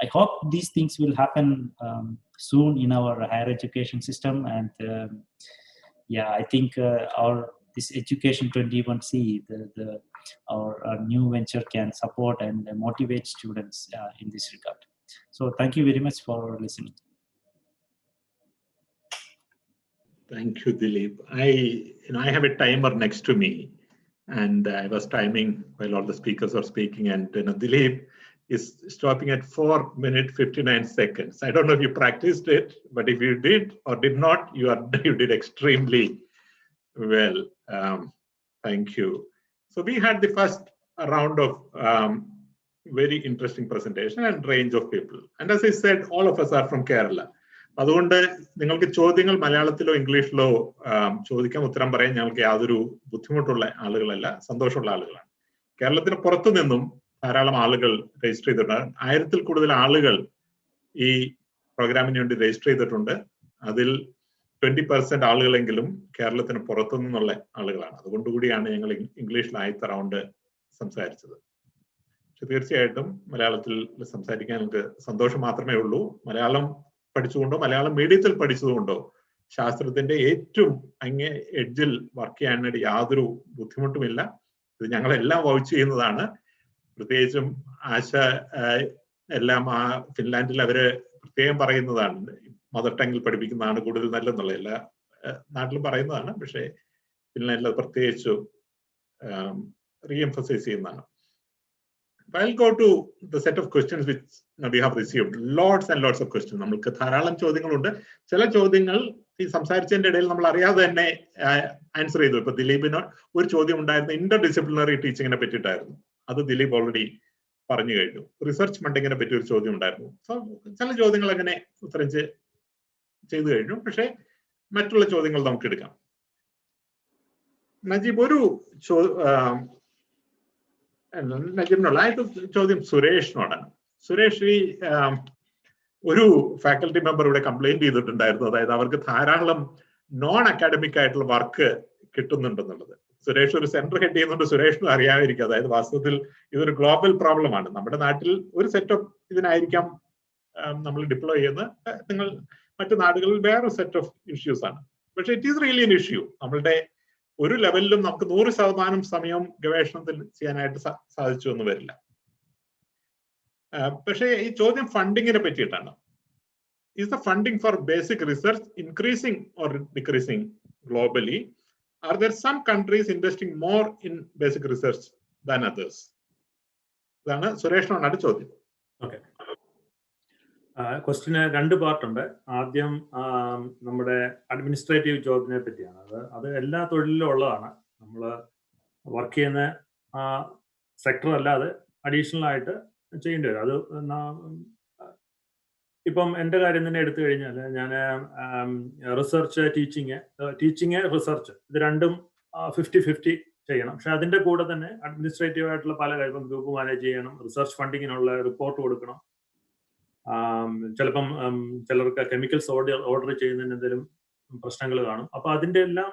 I hope these things will happen soon in our higher education system, and yeah, I think this Education21C, our new venture can support and motivate students in this regard. So thank you very much for listening. Thank you, Dilip. I have a timer next to me, and I was timing while all the speakers were speaking, and Dilip is stopping at 4 minutes 59 seconds. I don't know if you practiced it, but if you did or did not, you did extremely well. Thank you. So we had the first round of very interesting presentation and range of people. And as I said, all of us are from Kerala. അതുകൊണ്ട് നിങ്ങൾക്ക് ചോദ്യങ്ങൾ മലയാളത്തിലോ ഇംഗ്ലീഷിലോ ചോദിക്കാൻ ഉത്തരം പറയാൻ ഞങ്ങൾക്ക് യാതൊരു ബുദ്ധിമുട്ടുള്ള ആളുകളല്ല, സന്തോഷമുള്ള ആളുകളാണ്. കേരളത്തിന് പുറത്തു നിന്നും ധാരാളം ആളുകൾ രജിസ്റ്റർ ചെയ്തിട്ടുണ്ട്. 1000-ൽ കൂടുതൽ ആളുകൾ ഈ പ്രോഗ്രാമിന് വേണ്ടി രജിസ്റ്റർ ചെയ്തിട്ടുണ്ട്. അതിൽ 20% ആളുകളെങ്കിലും കേരളത്തിന് പുറത്തു നിന്നുള്ള ആളുകളാണ്. അതുകൊണ്ടുകൂടിയാണ് ഞങ്ങൾ ഇംഗ്ലീഷിൽ ആദ്യത്തെ റൗണ്ട് സംസാരിച്ചത്. പക്ഷെ തീർച്ചയായിട്ടും മലയാളത്തിൽ സംസാരിക്കാൻ നമുക്ക് സന്തോഷം മാത്രമേ ഉള്ളൂ. മലയാളം പഠിച്ചുകൊണ്ടോ മലയാളം മീഡിയത്തിൽ പഠിച്ചതുകൊണ്ടോ ശാസ്ത്രത്തിന്റെ ഏറ്റവും അങ്ങേ എഡ്ജിൽ വർക്ക് ചെയ്യാനായിട്ട് യാതൊരു ബുദ്ധിമുട്ടുമില്ല. ഇത് ഞങ്ങളെല്ലാം വൗച്ച് ചെയ്യുന്നതാണ്. പ്രത്യേകിച്ചും ആശ എല്ലാം ആ ഫിൻലാൻഡിൽ അവര് പ്രത്യേകം പറയുന്നതാണ്, മദർ ടങ്ങിൽ പഠിപ്പിക്കുന്നതാണ് കൂടുതൽ നല്ലതെന്നുള്ള. എല്ലാ നാട്ടിലും പറയുന്നതാണ്, പക്ഷേ ഫിൻലാൻഡിൽ അത് പ്രത്യേകിച്ച് റീഎംഫസൈസ് ചെയ്യുന്നതാണ്. I'll go to the set of questions which we have received. Lots and lots of questions. നമ്മൾക്ക് ധാരാളം ചോദ്യങ്ങളുണ്ട്. ചില ചോദ്യങ്ങൾ ഈ സംസാരിച്ചതിന്റെ ഇടയിൽ നമ്മൾ അറിയാതെ തന്നെ ആൻസർ ചെയ്തു. ഇപ്പൊ ദിലീപിന് ഒരു ചോദ്യം ഉണ്ടായിരുന്നു, ഇന്റർഡിസിപ്ലിനറി ടീച്ചിങ്ങിനെ പറ്റിയിട്ടായിരുന്നു. അത് ദിലീപ് ഓൾറെഡി പറഞ്ഞു കഴിഞ്ഞു. റിസർച്ച് ഫണ്ടിങ്ങിനെ പറ്റി ഒരു ചോദ്യം ഉണ്ടായിരുന്നു. സോ ചില ചോദ്യങ്ങൾ അങ്ങനെ ഉത്തരം ചെയ്തു കഴിഞ്ഞു. പക്ഷെ മറ്റുള്ള ചോദ്യങ്ങൾ നമുക്ക് എടുക്കാം. നജീബ്, ഒരു നജീബിനുള്ള ആദ്യത്തെ ചോദ്യം സുരേഷിനോടാണ്. സുരേഷ്, ഈ ഒരു ഫാക്കൽറ്റി മെമ്പർ ഇവിടെ കംപ്ലൈന്റ് ചെയ്തിട്ടുണ്ടായിരുന്നു, അതായത് അവർക്ക് ധാരാളം നോൺ അക്കാഡമിക് ആയിട്ടുള്ള വർക്ക് കിട്ടുന്നുണ്ടെന്നുള്ളത്. സുരേഷ് ഒരു സെന്റർ ഹെഡ് ചെയ്യുന്നുണ്ട്, സുരേഷിനും അറിയാതിരിക്കും. അതായത് വാസ്തവത്തിൽ ഇതൊരു ഗ്ലോബൽ പ്രോബ്ലമാണ്. നമ്മുടെ നാട്ടിൽ ഒരു സെറ്റ് ഓഫ് ഇതിനായിരിക്കാം നമ്മൾ ഡിപ്ലോയ് ചെയ്യുന്നത്, നിങ്ങൾ മറ്റു നാടുകളിൽ വേറെ സെറ്റ് ഓഫ് ഇഷ്യൂസ് ആണ്. പക്ഷെ it is really an issue. നമ്മളുടെ ഒരു ലെവലിലും നമുക്ക് 100% സമയം ഗവേഷണത്തിൽ ചെയ്യാനായിട്ട് സാധിച്ചു എന്ന് വരില്ല. പക്ഷേ ഈ ചോദ്യം ഫണ്ടിങ്ങിനെ പറ്റിയിട്ടാണ്. Is the funding for basic research increasing or decreasing globally? Are there some countries investing more in basic research than others? ഇതാണ് സുരേഷിനോടാണ് ചോദ്യം. ഓക്കെ, ക്വസ്റ്റിന് 2 പാർട്ടുണ്ട്. ആദ്യം നമ്മുടെ അഡ്മിനിസ്ട്രേറ്റീവ് ജോബിനെ പറ്റിയാണ്. അത് എല്ലാ തൊഴിലിലും ഉള്ളതാണ്. നമ്മൾ വർക്ക് ചെയ്യുന്ന സെക്ടർ അല്ലാതെ അഡീഷണൽ ആയിട്ട് ചെയ്യേണ്ടി വരും. അത് ഇപ്പം എൻ്റെ കാര്യം തന്നെ എടുത്തു കഴിഞ്ഞാൽ, ഞാൻ റിസർച്ച് ടീച്ചിങ് റിസർച്ച് ഇത് രണ്ടും 50-50 ചെയ്യണം. പക്ഷെ അതിൻ്റെ കൂടെ തന്നെ അഡ്മിനിസ്ട്രേറ്റീവ് ആയിട്ടുള്ള പല കാര്യം, ഗ്രൂപ്പ് മാനേജ് ചെയ്യണം, റിസർച്ച് ഫണ്ടിങ്ങിനുള്ള റിപ്പോർട്ട് കൊടുക്കണം. ചിലപ്പം ചിലർക്ക് കെമിക്കൽസ് ഓർഡർ ചെയ്യുന്നതിന് എന്തെങ്കിലും പ്രശ്നങ്ങൾ കാണും. അപ്പൊ അതിന്റെ എല്ലാം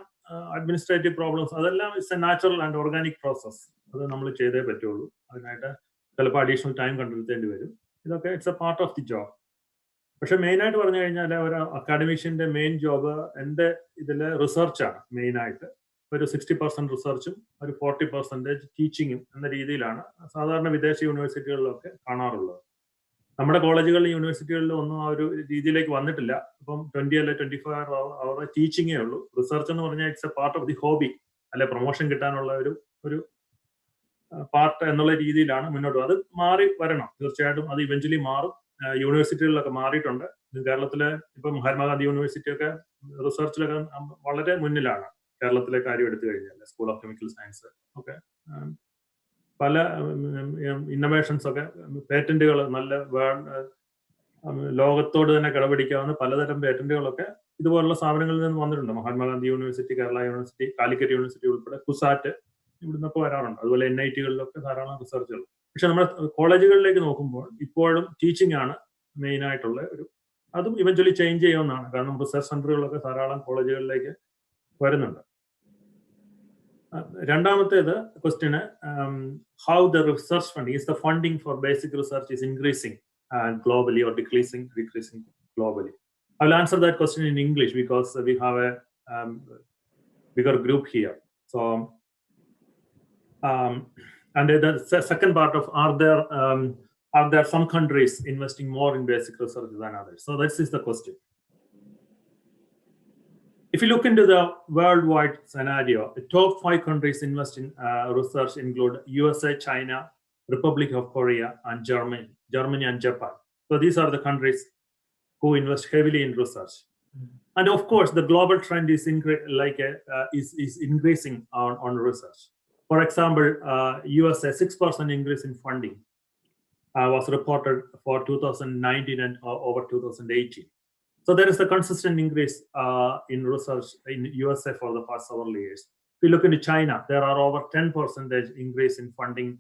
അഡ്മിനിസ്ട്രേറ്റീവ് പ്രോബ്ലംസ്, അതെല്ലാം it's A natural and organic process. അത് നമ്മൾ ചെയ്തേ പറ്റുള്ളൂ. അതിനായിട്ട് ചിലപ്പോൾ അഡീഷണൽ ടൈം കണ്ടെത്തേണ്ടി വരും. ഇതൊക്കെ it's A part of the job. പക്ഷെ മെയിനായിട്ട് പറഞ്ഞു കഴിഞ്ഞാൽ ഒരു അക്കാഡമിഷ്യന്റെ മെയിൻ ജോബ് എൻ്റെ ഇതിൽ റിസർച്ചാണ് മെയിനായിട്ട്. ഒരു 60% റിസർച്ചും ഒരു 40% ടീച്ചിങ്ങും എന്ന രീതിയിലാണ് സാധാരണ വിദേശ യൂണിവേഴ്സിറ്റികളിലൊക്കെ കാണാറുള്ളത്. നമ്മുടെ കോളേജുകളിലും യൂണിവേഴ്സിറ്റികളിലും ഒന്നും ആ ഒരു രീതിയിലേക്ക് വന്നിട്ടില്ല. ഇപ്പം 20 അല്ലെ 24 അവർ ടീച്ചിങ്ങേ ഉള്ളൂ. റിസർച്ച് എന്ന് പറഞ്ഞാൽ it's A part of the hobby, അല്ലെ പ്രൊമോഷൻ കിട്ടാനുള്ള ഒരു പാർട്ട് എന്നുള്ള രീതിയിലാണ് മുന്നോട്ട്. അത് മാറി വരണം തീർച്ചയായിട്ടും. അത് ഇവഞ്ച്വലി മാറും. യൂണിവേഴ്സിറ്റികളിലൊക്കെ മാറിയിട്ടുണ്ട്. കേരളത്തിലെ ഇപ്പം മഹാത്മാഗാന്ധി യൂണിവേഴ്സിറ്റിയൊക്കെ റിസർച്ചിലൊക്കെ വളരെ മുന്നിലാണ്. കേരളത്തിലെ കാര്യം എടുത്തു കഴിഞ്ഞാൽ സ്കൂൾ ഓഫ് കെമിക്കൽ സയൻസ് ഒക്കെ പല ഇന്നോവേഷൻസ് ഒക്കെ, പേറ്റന്റുകൾ, നല്ല ലോകത്തോട് തന്നെ കിടപിടിക്കാവുന്ന പലതരം പേറ്റന്റുകളൊക്കെ ഇതുപോലുള്ള സ്ഥാപനങ്ങളിൽ നിന്ന് വന്നിട്ടുണ്ട്. Mahatma Gandhi university, Kerala university, Calicut university ഉൾപ്പെടെ, കുസാറ്റ് ഇവിടുന്നൊക്കെ വരാറുണ്ട്. അതുപോലെ NIT-കളിലൊക്കെ ധാരാളം റിസർച്ചുകൾ. പക്ഷെ നമ്മുടെ കോളേജുകളിലേക്ക് നോക്കുമ്പോൾ ഇപ്പോഴും ടീച്ചിങ് ആണ് മെയിൻ ആയിട്ടുള്ള അതും ഇവഞ്ച്വലി ചേഞ്ച് ചെയ്യുമെന്നാണ്. കാരണം റിസർച്ച് സെന്ററുകളൊക്കെ ധാരാളം കോളേജുകളിലേക്ക് വരുന്നുണ്ട്. രണ്ടാമത്തേത് question, how the research funding, is the funding for basic research is increasing globally or decreasing globally? I will answer that question in English because we have a bigger group here. So and the second part of, are there some countries investing more in basic research than others? So this is the question. If you look into the worldwide scenario, the top 5 countries invest in research include USA, China, Republic of Korea, and Germany and Japan. So these are the countries who invest heavily in research. And of course, the global trend is increasing on research. For example, USA 6% increase in funding was reported for 2019 and over 2018. So there is a consistent increase in research in USA for the past several years. If you look into China, there are over 10% increase in funding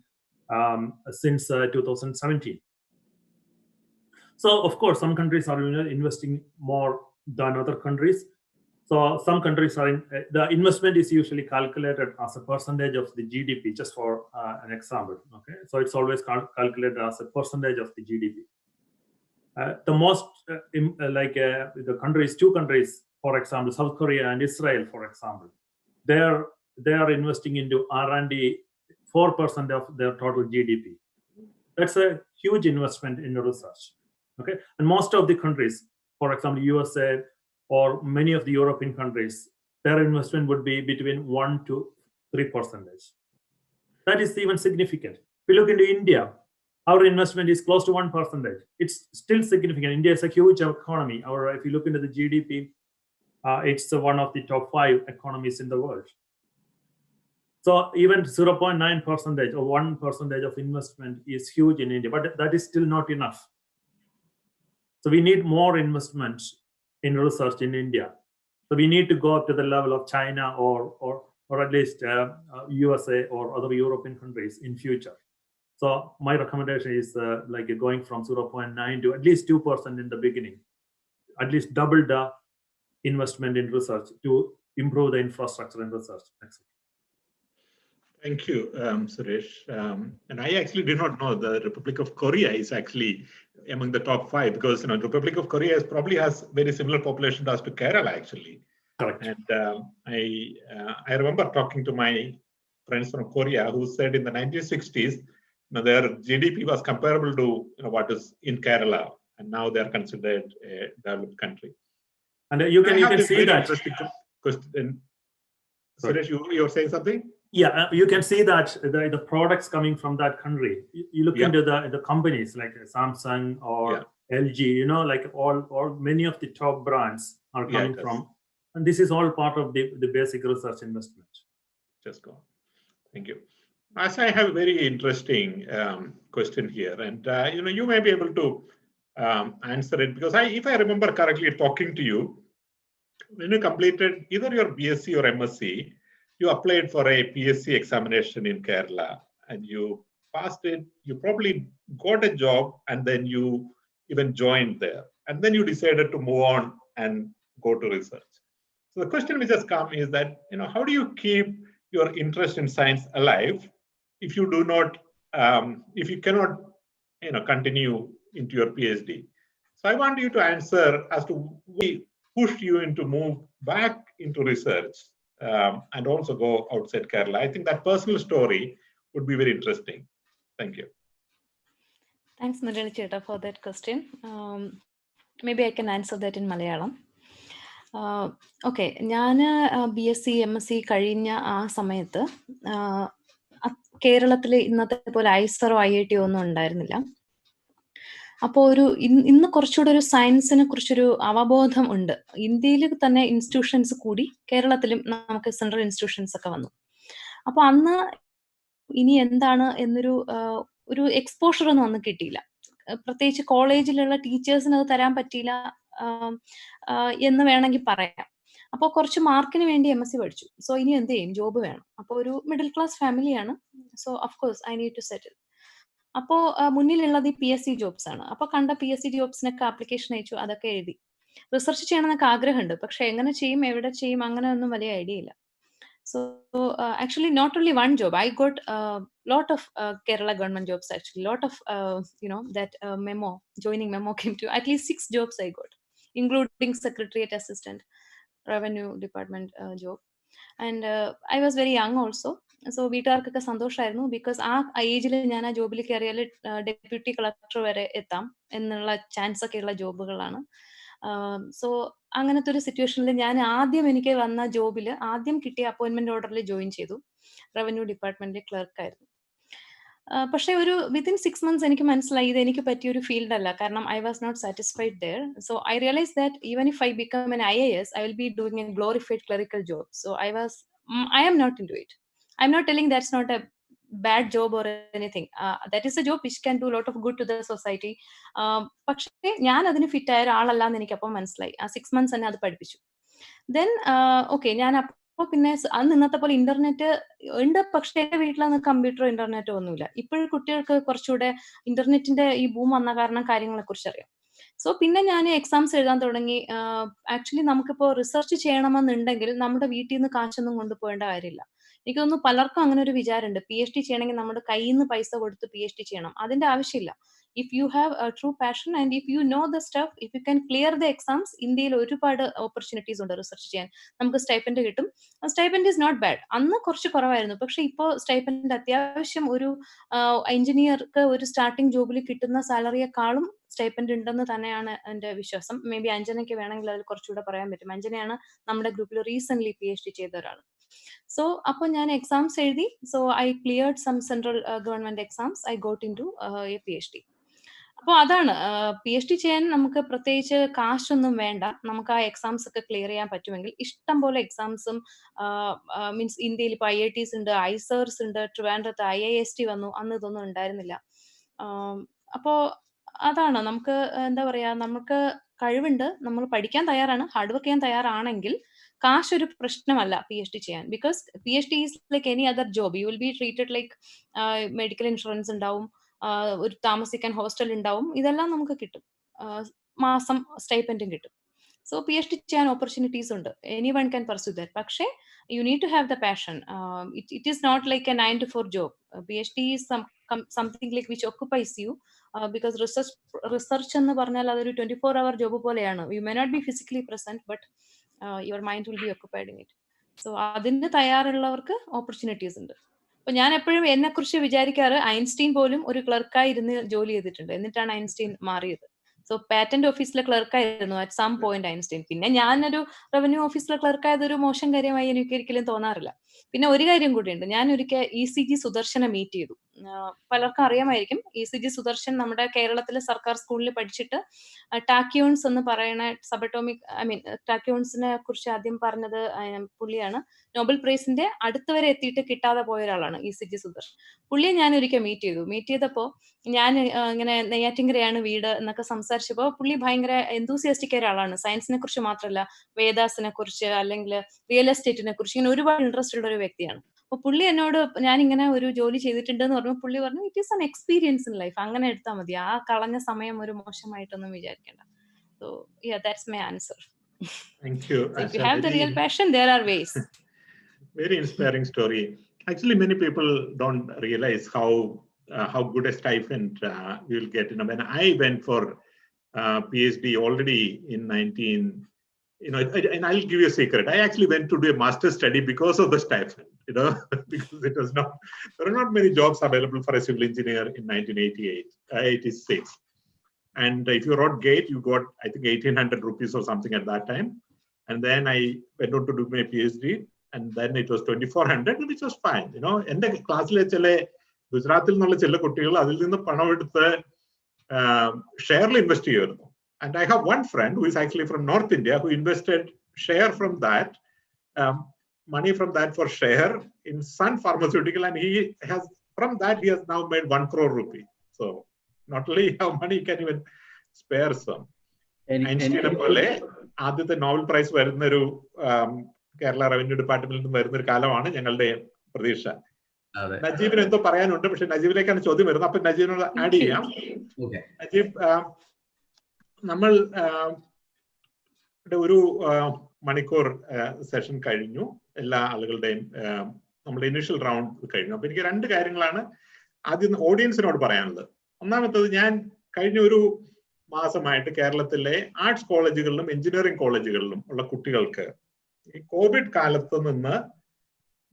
since 2017. So of course, some countries are investing more than other countries. So some countries are the investment is usually calculated as a percentage of the GDP, just for an example. Okay, so it's always calculated as a percentage of the GDP. The most the countries, two countries, for example, South Korea and Israel, for example, they are investing into R&D 4% of their total GDP. That's a huge investment in research. Okay, and most of the countries, for example, USA or many of the European countries, their investment would be between 1 to 3%. That is even significant. If we look into India, our investment is close to 1%. It's still significant. India is a huge economy. If you look into the GDP, it's one of the top 5 economies in the world. So even 0.9% or 1% of investment is huge in India, but that is still not enough. So we need more investment in research in India. So we need to go up to the level of China or at least USA or other European countries in future. So my recommendation is going from 0.9 to at least 2% in the beginning, at least double the investment in research to improve the infrastructure in research. Thank you, Suresh. And I actually did not know the Republic of Korea is actually among the top 5, because the Republic of Korea probably has very similar population as to Kerala actually. Correct. And I remember talking to my friends from Korea who said in the 1960s, their GDP was comparable to what is in Kerala, and now they are considered a developed country. And you can see that. Question. Suresh, you were saying something? Yeah, you can see that the products coming from that country. You look into the companies like Samsung or LG. All many of the top brands are coming from, and this is all part of the basic research investment. Just go on. Thank you. As I have a very interesting question here, and you may be able to answer it, because if I remember correctly, talking to you, when you completed either your BSc or MSc, you applied for a PSc examination in Kerala and you passed it. You probably got a job and then you even joined there, and then you decided to move on and go to research. So the question which has come is that how do you keep your interest in science alive if you do not, if you cannot, continue into your PhD? So I want you to answer as to what pushed you into move back into research and also go outside Kerala. I think that personal story would be very interesting. Thank you. Thanks, Murali Cheta, for that question. Maybe I can answer that in Malayalam. Okay, ഞാൻ BSc MSc കഴിഞ്ഞ ആ സമയത്ത് കേരളത്തിൽ ഇന്നത്തെ പോലെ ഐസറോ IIT ഒന്നും ഉണ്ടായിരുന്നില്ല. അപ്പോൾ ഇന്ന് കുറച്ചുകൂടെ ഒരു സയൻസിനെ കുറിച്ചൊരു അവബോധം ഉണ്ട്. ഇന്ത്യയിൽ തന്നെ ഇൻസ്റ്റിറ്റ്യൂഷൻസ് കൂടി കേരളത്തിലും നമുക്ക് സെൻട്രൽ ഇൻസ്റ്റിറ്റ്യൂഷൻസ് ഒക്കെ വന്നു. അപ്പോൾ അന്ന് ഇനി എന്താണ് എന്നൊരു എക്സ്പോഷർ ഒന്നും അന്ന് കിട്ടിയില്ല. പ്രത്യേകിച്ച് കോളേജിലുള്ള ടീച്ചേഴ്സിന് അത് തരാൻ പറ്റിയില്ല എന്ന് വേണമെങ്കിൽ പറയാം. അപ്പോൾ കുറച്ച് മാർക്കിന് വേണ്ടി MSc പഠിച്ചു. സോ ഇനി എന്ത് ചെയ്യും, ജോബ് വേണം. അപ്പോൾ ഒരു മിഡിൽ ക്ലാസ് ഫാമിലിയാണ്. So of course I need to settle. അപ്പോൾ മുന്നിലുള്ളത് ഈ PSc ജോബ്സ് ആണ്. അപ്പോൾ കണ്ട PSc ജോബ്സിനൊക്കെ ആപ്ലിക്കേഷൻ അയച്ചു, അതൊക്കെ എഴുതി. റിസർച്ച് ചെയ്യണമെന്നൊക്കെ ആഗ്രഹമുണ്ട്, പക്ഷെ എങ്ങനെ ചെയ്യും, എവിടെ ചെയ്യും, അങ്ങനെ ഒന്നും വലിയ ഐഡിയ ഇല്ല. So actually not only one job, I got a lot of Kerala government jobs actually. Lot of that joining memo came to at least 6 jobs I got, including secretariat assistant, revenue department job. And I was very young also. So വീട്ടുകാർക്കൊക്കെ സന്തോഷമായിരുന്നു, because ആ ഏജിൽ ഞാൻ ആ ജോബിൽ കയറിയാൽ deputy collector വരെ എത്താം എന്നുള്ള chance ഒക്കെ ഉള്ള ജോബുകളാണ്. സോ അങ്ങനത്തെ ഒരു സിറ്റുവേഷനിൽ ഞാൻ എനിക്ക് വന്ന ജോബിൽ ആദ്യം കിട്ടിയ അപ്പോയിന്റ്മെന്റ് ഓർഡറിൽ ജോയിൻ ചെയ്തു. റവന്യൂ ഡിപ്പാർട്ട്മെന്റിലെ ക്ലർക്കായിരുന്നു. പക്ഷേ ഒരു വിത്തിൻ 6 months എനിക്ക് മനസ്സിലായി ഇത് എനിക്ക് പറ്റിയൊരു ഫീൽഡ് അല്ല, കാരണം I was not satisfied there. So I realise that even if I become an IAS, I will be doing a glorified clerical job. So I am not into it. I am not telling that's not a bad job or anything. That is a job which can do a lot of good to the society. പക്ഷേ ഞാൻ അതിന് fit ആയ ഒരാളല്ലാന്ന് എനിക്കപ്പോൾ മനസ്സിലായി. ആ 6 months തന്നെ അത് പഠിപ്പിച്ചു. Then okay, ഞാൻ അപ്പോൾ പിന്നെ അന്ന് ഇന്നത്തെ പോലെ ഇന്റർനെറ്റ് ഉണ്ട്, പക്ഷേ എന്റെ വീട്ടിലന്ന് കമ്പ്യൂട്ടറോ ഇന്റർനെറ്റോ ഒന്നുമില്ല. ഇപ്പോഴും കുട്ടികൾക്ക് കുറച്ചുകൂടെ ഇന്റർനെറ്റിന്റെ ഈ ബൂം വന്ന കാരണം കാര്യങ്ങളെ കുറിച്ച് അറിയാം. സോ പിന്നെ ഞാൻ എക്സാംസ് എഴുതാൻ തുടങ്ങി. ആക്ച്വലി നമുക്കിപ്പോൾ റിസർച്ച് ചെയ്യണമെന്നുണ്ടെങ്കിൽ നമ്മുടെ വീട്ടിൽ നിന്ന് കാശൊന്നും കൊണ്ടുപോകേണ്ട കാര്യമില്ല. എനിക്ക് തോന്നുന്നു പലർക്കും അങ്ങനെ ഒരു വിചാരമുണ്ട്, PhD ചെയ്യണമെങ്കിൽ നമ്മുടെ കയ്യിൽ നിന്ന് പൈസ കൊടുത്ത് PhD ചെയ്യണം. അതിന്റെ ആവശ്യമില്ല. If you have a true passion and if you know the stuff, if you can clear the exams, ഇന്ത്യയിൽ ഒരുപാട് ഓപ്പർച്യൂണിറ്റീസ് ഉണ്ട് റിസർച്ച് ചെയ്യാൻ. നമുക്ക് സ്റ്റൈപ്പൻഡ് കിട്ടും. Stipend is not bad. അന്ന് കുറച്ച് കുറവായിരുന്നു, പക്ഷെ ഇപ്പോൾ സ്റ്റൈപ്പൻഡ് അത്യാവശ്യം ഒരു എഞ്ചിനീയർക്ക് ഒരു സ്റ്റാർട്ടിംഗ് ജോബിൽ കിട്ടുന്ന സാലറിയെക്കാളും സ്റ്റൈപ്പൻഡ് ഉണ്ടെന്ന് തന്നെയാണ് എന്റെ വിശ്വാസം. മേ ബി അഞ്ജനയ്ക്ക് വേണമെങ്കിൽ അതിൽ കുറച്ചുകൂടെ പറയാൻ പറ്റും. അഞ്ജനയാണ് നമ്മുടെ ഗ്രൂപ്പിൽ റീസെന്റ് PhD ചെയ്ത ഒരാൾ. സോ അപ്പോൾ ഞാൻ എക്സാംസ് എഴുതി. So I cleared some central government exams. I got into a PhD. അപ്പോൾ അതാണ്, PhD ചെയ്യാൻ നമുക്ക് പ്രത്യേകിച്ച് കാശൊന്നും വേണ്ട. നമുക്ക് ആ എക്സാംസ് ഒക്കെ ക്ലിയർ ചെയ്യാൻ പറ്റുമെങ്കിൽ ഇഷ്ടം പോലെ എക്സാംസും മീൻസ് ഇന്ത്യയിൽ ഇപ്പോൾ IITs ഉണ്ട്, ISERS ഉണ്ട്, ട്രിവാൻഡ്രത്ത് IIST വന്നു, അന്ന് ഇതൊന്നും ഉണ്ടായിരുന്നില്ല. അപ്പോൾ അതാണ്, നമുക്ക് എന്താ പറയാ, നമുക്ക് കഴിവുണ്ട്, നമ്മൾ പഠിക്കാൻ തയ്യാറാണ്, ഹാർഡ് വർക്ക് ചെയ്യാൻ തയ്യാറാണെങ്കിൽ കാശ് ഒരു പ്രശ്നമല്ല PhD ചെയ്യാൻ. Because PhD is like any other job. You will be treated like medical insurance ഉണ്ടാവും, ഒരു താമസിക്കാൻ ഹോസ്റ്റൽ ഉണ്ടാവും, ഇതെല്ലാം നമുക്ക് കിട്ടും, മാസം സ്റ്റൈപ്പൻഡും കിട്ടും. സോ PhD ചെയ്യാൻ ഓപ്പർച്യൂണിറ്റീസ് ഉണ്ട്. Anyone can pursue that. പക്ഷേ you need to have the passion. It is not like a 9 to 4 job. PhD is something like which occupies you. Because research എന്ന് പറഞ്ഞാൽ അതൊരു 24-hour ജോബ് പോലെയാണ്. You may not be physically present, but your mind will be occupied in it. So അതിന് തയ്യാറുള്ളവർക്ക് opportunities ഉണ്ട്. അപ്പൊ ഞാൻ എപ്പോഴും എന്നെ കുറിച്ച് വിചാരിക്കാറ്, ഐൻസ്റ്റീൻ പോലും ഒരു ക്ലർക്കായി ഇരുന്ന് ജോലി ചെയ്തിട്ടുണ്ട്, എന്നിട്ടാണ് ഐൻസ്റ്റീൻ മാറിയത്. സോ പാറ്റന്റ് ഓഫീസിലെ ക്ലർക്കായിരുന്നു അറ്റ് സം പോയിന്റ് ഐൻസ്റ്റീൻ. പിന്നെ ഞാനൊരു റവന്യൂ ഓഫീസിലെ ക്ലർക്കായത് ഒരു മോശം കാര്യമായി എനിക്ക് ഒരിക്കലും തോന്നാറില്ല. പിന്നെ ഒരു കാര്യം കൂടിയുണ്ട്, ഞാൻ ഒരിക്കൽ ECG സുദർശനെ മീറ്റ് ചെയ്തു. പലർക്കും അറിയാമായിരിക്കും, ECG സുദർശൻ നമ്മുടെ കേരളത്തിലെ സർക്കാർ സ്കൂളിൽ പഠിച്ചിട്ട് ടാക്യൂൺസ് എന്ന് പറയുന്ന സബറ്റോമിക് ടാക്യൂൺസിനെ കുറിച്ച് ആദ്യം പറഞ്ഞത് പുള്ളിയാണ്. നോബൽ പ്രൈസിന്റെ അടുത്ത് വരെ എത്തിയിട്ട് കിട്ടാതെ പോയ ഒരാളാണ് ECG സുദർശൻ. പുള്ളിയെ ഞാൻ ഒരിക്കൽ മീറ്റ് ചെയ്തപ്പോൾ ഞാൻ ഇങ്ങനെ നെയ്യാറ്റിൻകരയാണ് വീട് എന്നൊക്കെ സംസാരിച്ചപ്പോൾ പുള്ളി ഭയങ്കര എന്തൂസിയാസ്റ്റിക് ഒരാളാണ്. സയൻസിനെ കുറിച്ച് മാത്രമല്ല, വേദാസിനെ കുറിച്ച് അല്ലെങ്കിൽ റിയൽ എസ്റ്റേറ്റിനെ കുറിച്ച് ഇങ്ങനെ ഒരുപാട് ഇൻട്രസ്റ്റ് ഉള്ള ഒരു വ്യക്തിയാണ്. അപ്പൊ പുള്ളി എന്നോട്, ഞാൻ ഇങ്ങനെ ഒരു ജോലി ചെയ്തിട്ടുണ്ടെന്ന് പറഞ്ഞു, പുള്ളി പറഞ്ഞു it is an experience in life, അങ്ങനെ എടുത്താൽ മതി, ആ കളഞ്ഞ സമയം ഒരു മോശമായിട്ടൊന്നും വിചാരിക്കേണ്ട. So yeah, that's my answer. Thank you. So if you have the real passion, there are ways. Very inspiring story. Actually, many people don't realize how good a stipend we will get. When I went for PhD already in 19, and I'll give you a secret. I actually went to do a master's study because of the stipend. Because it was not, there are not many jobs available for a civil engineer in 1986. And if you wrote GATE, you got, I think, 1,800 rupees or something at that time. And then I went on to do my PhD. And then it was 2,400, which was fine. എന്റെ ക്ലാസ്സിലെ ചില ഗുജറാത്തിൽ നിന്നുള്ള ചില കുട്ടികൾ അതിൽ നിന്ന് പണം എടുത്ത് ഷെയറിൽ ഇൻവെസ്റ്റ് ചെയ്യുമായിരുന്നു. And I have one friend who is actually from North India who invested share from that, money from that for share in Sun Pharmaceutical, and he has, from that he has now made 1 crore rupee. So not only how money can even spare some. Einstein പോലെ ആദ്യത്തെ Nobel prize വരുന്നൊരു Kerala revenue ഡിപ്പാർട്ട്മെന്റിൽ നിന്ന് വരുന്ന ഒരു കാലമാണ് ഞങ്ങളുടെ പ്രതീക്ഷ. നജീബിന് എന്തോ പറയാനുണ്ട്, പക്ഷെ നജീബിലേക്കാണ് ചോദ്യം വരുന്നത്. അപ്പൊ നജീബിനോട് ആഡ് ചെയ്യാം. നജീബ്, നമ്മൾ ഒരു മണിക്കൂർ സെഷൻ കഴിഞ്ഞു, എല്ലാ ആളുകളുടെയും നമ്മുടെ ഇനിഷ്യൽ റൗണ്ട് കഴിഞ്ഞു. അപ്പൊ എനിക്ക് 2 കാര്യങ്ങളാണ് ആദ്യം ഓഡിയൻസിനോട് പറയാനുള്ളത്. ഒന്നാമത്തത്, ഞാൻ കഴിഞ്ഞ ഒരു മാസമായിട്ട് കേരളത്തിലെ ആർട്സ് കോളേജുകളിലും എഞ്ചിനീയറിംഗ് കോളേജുകളിലും ഉള്ള കുട്ടികൾക്ക് ഈ കോവിഡ് കാലത്ത് നിന്ന്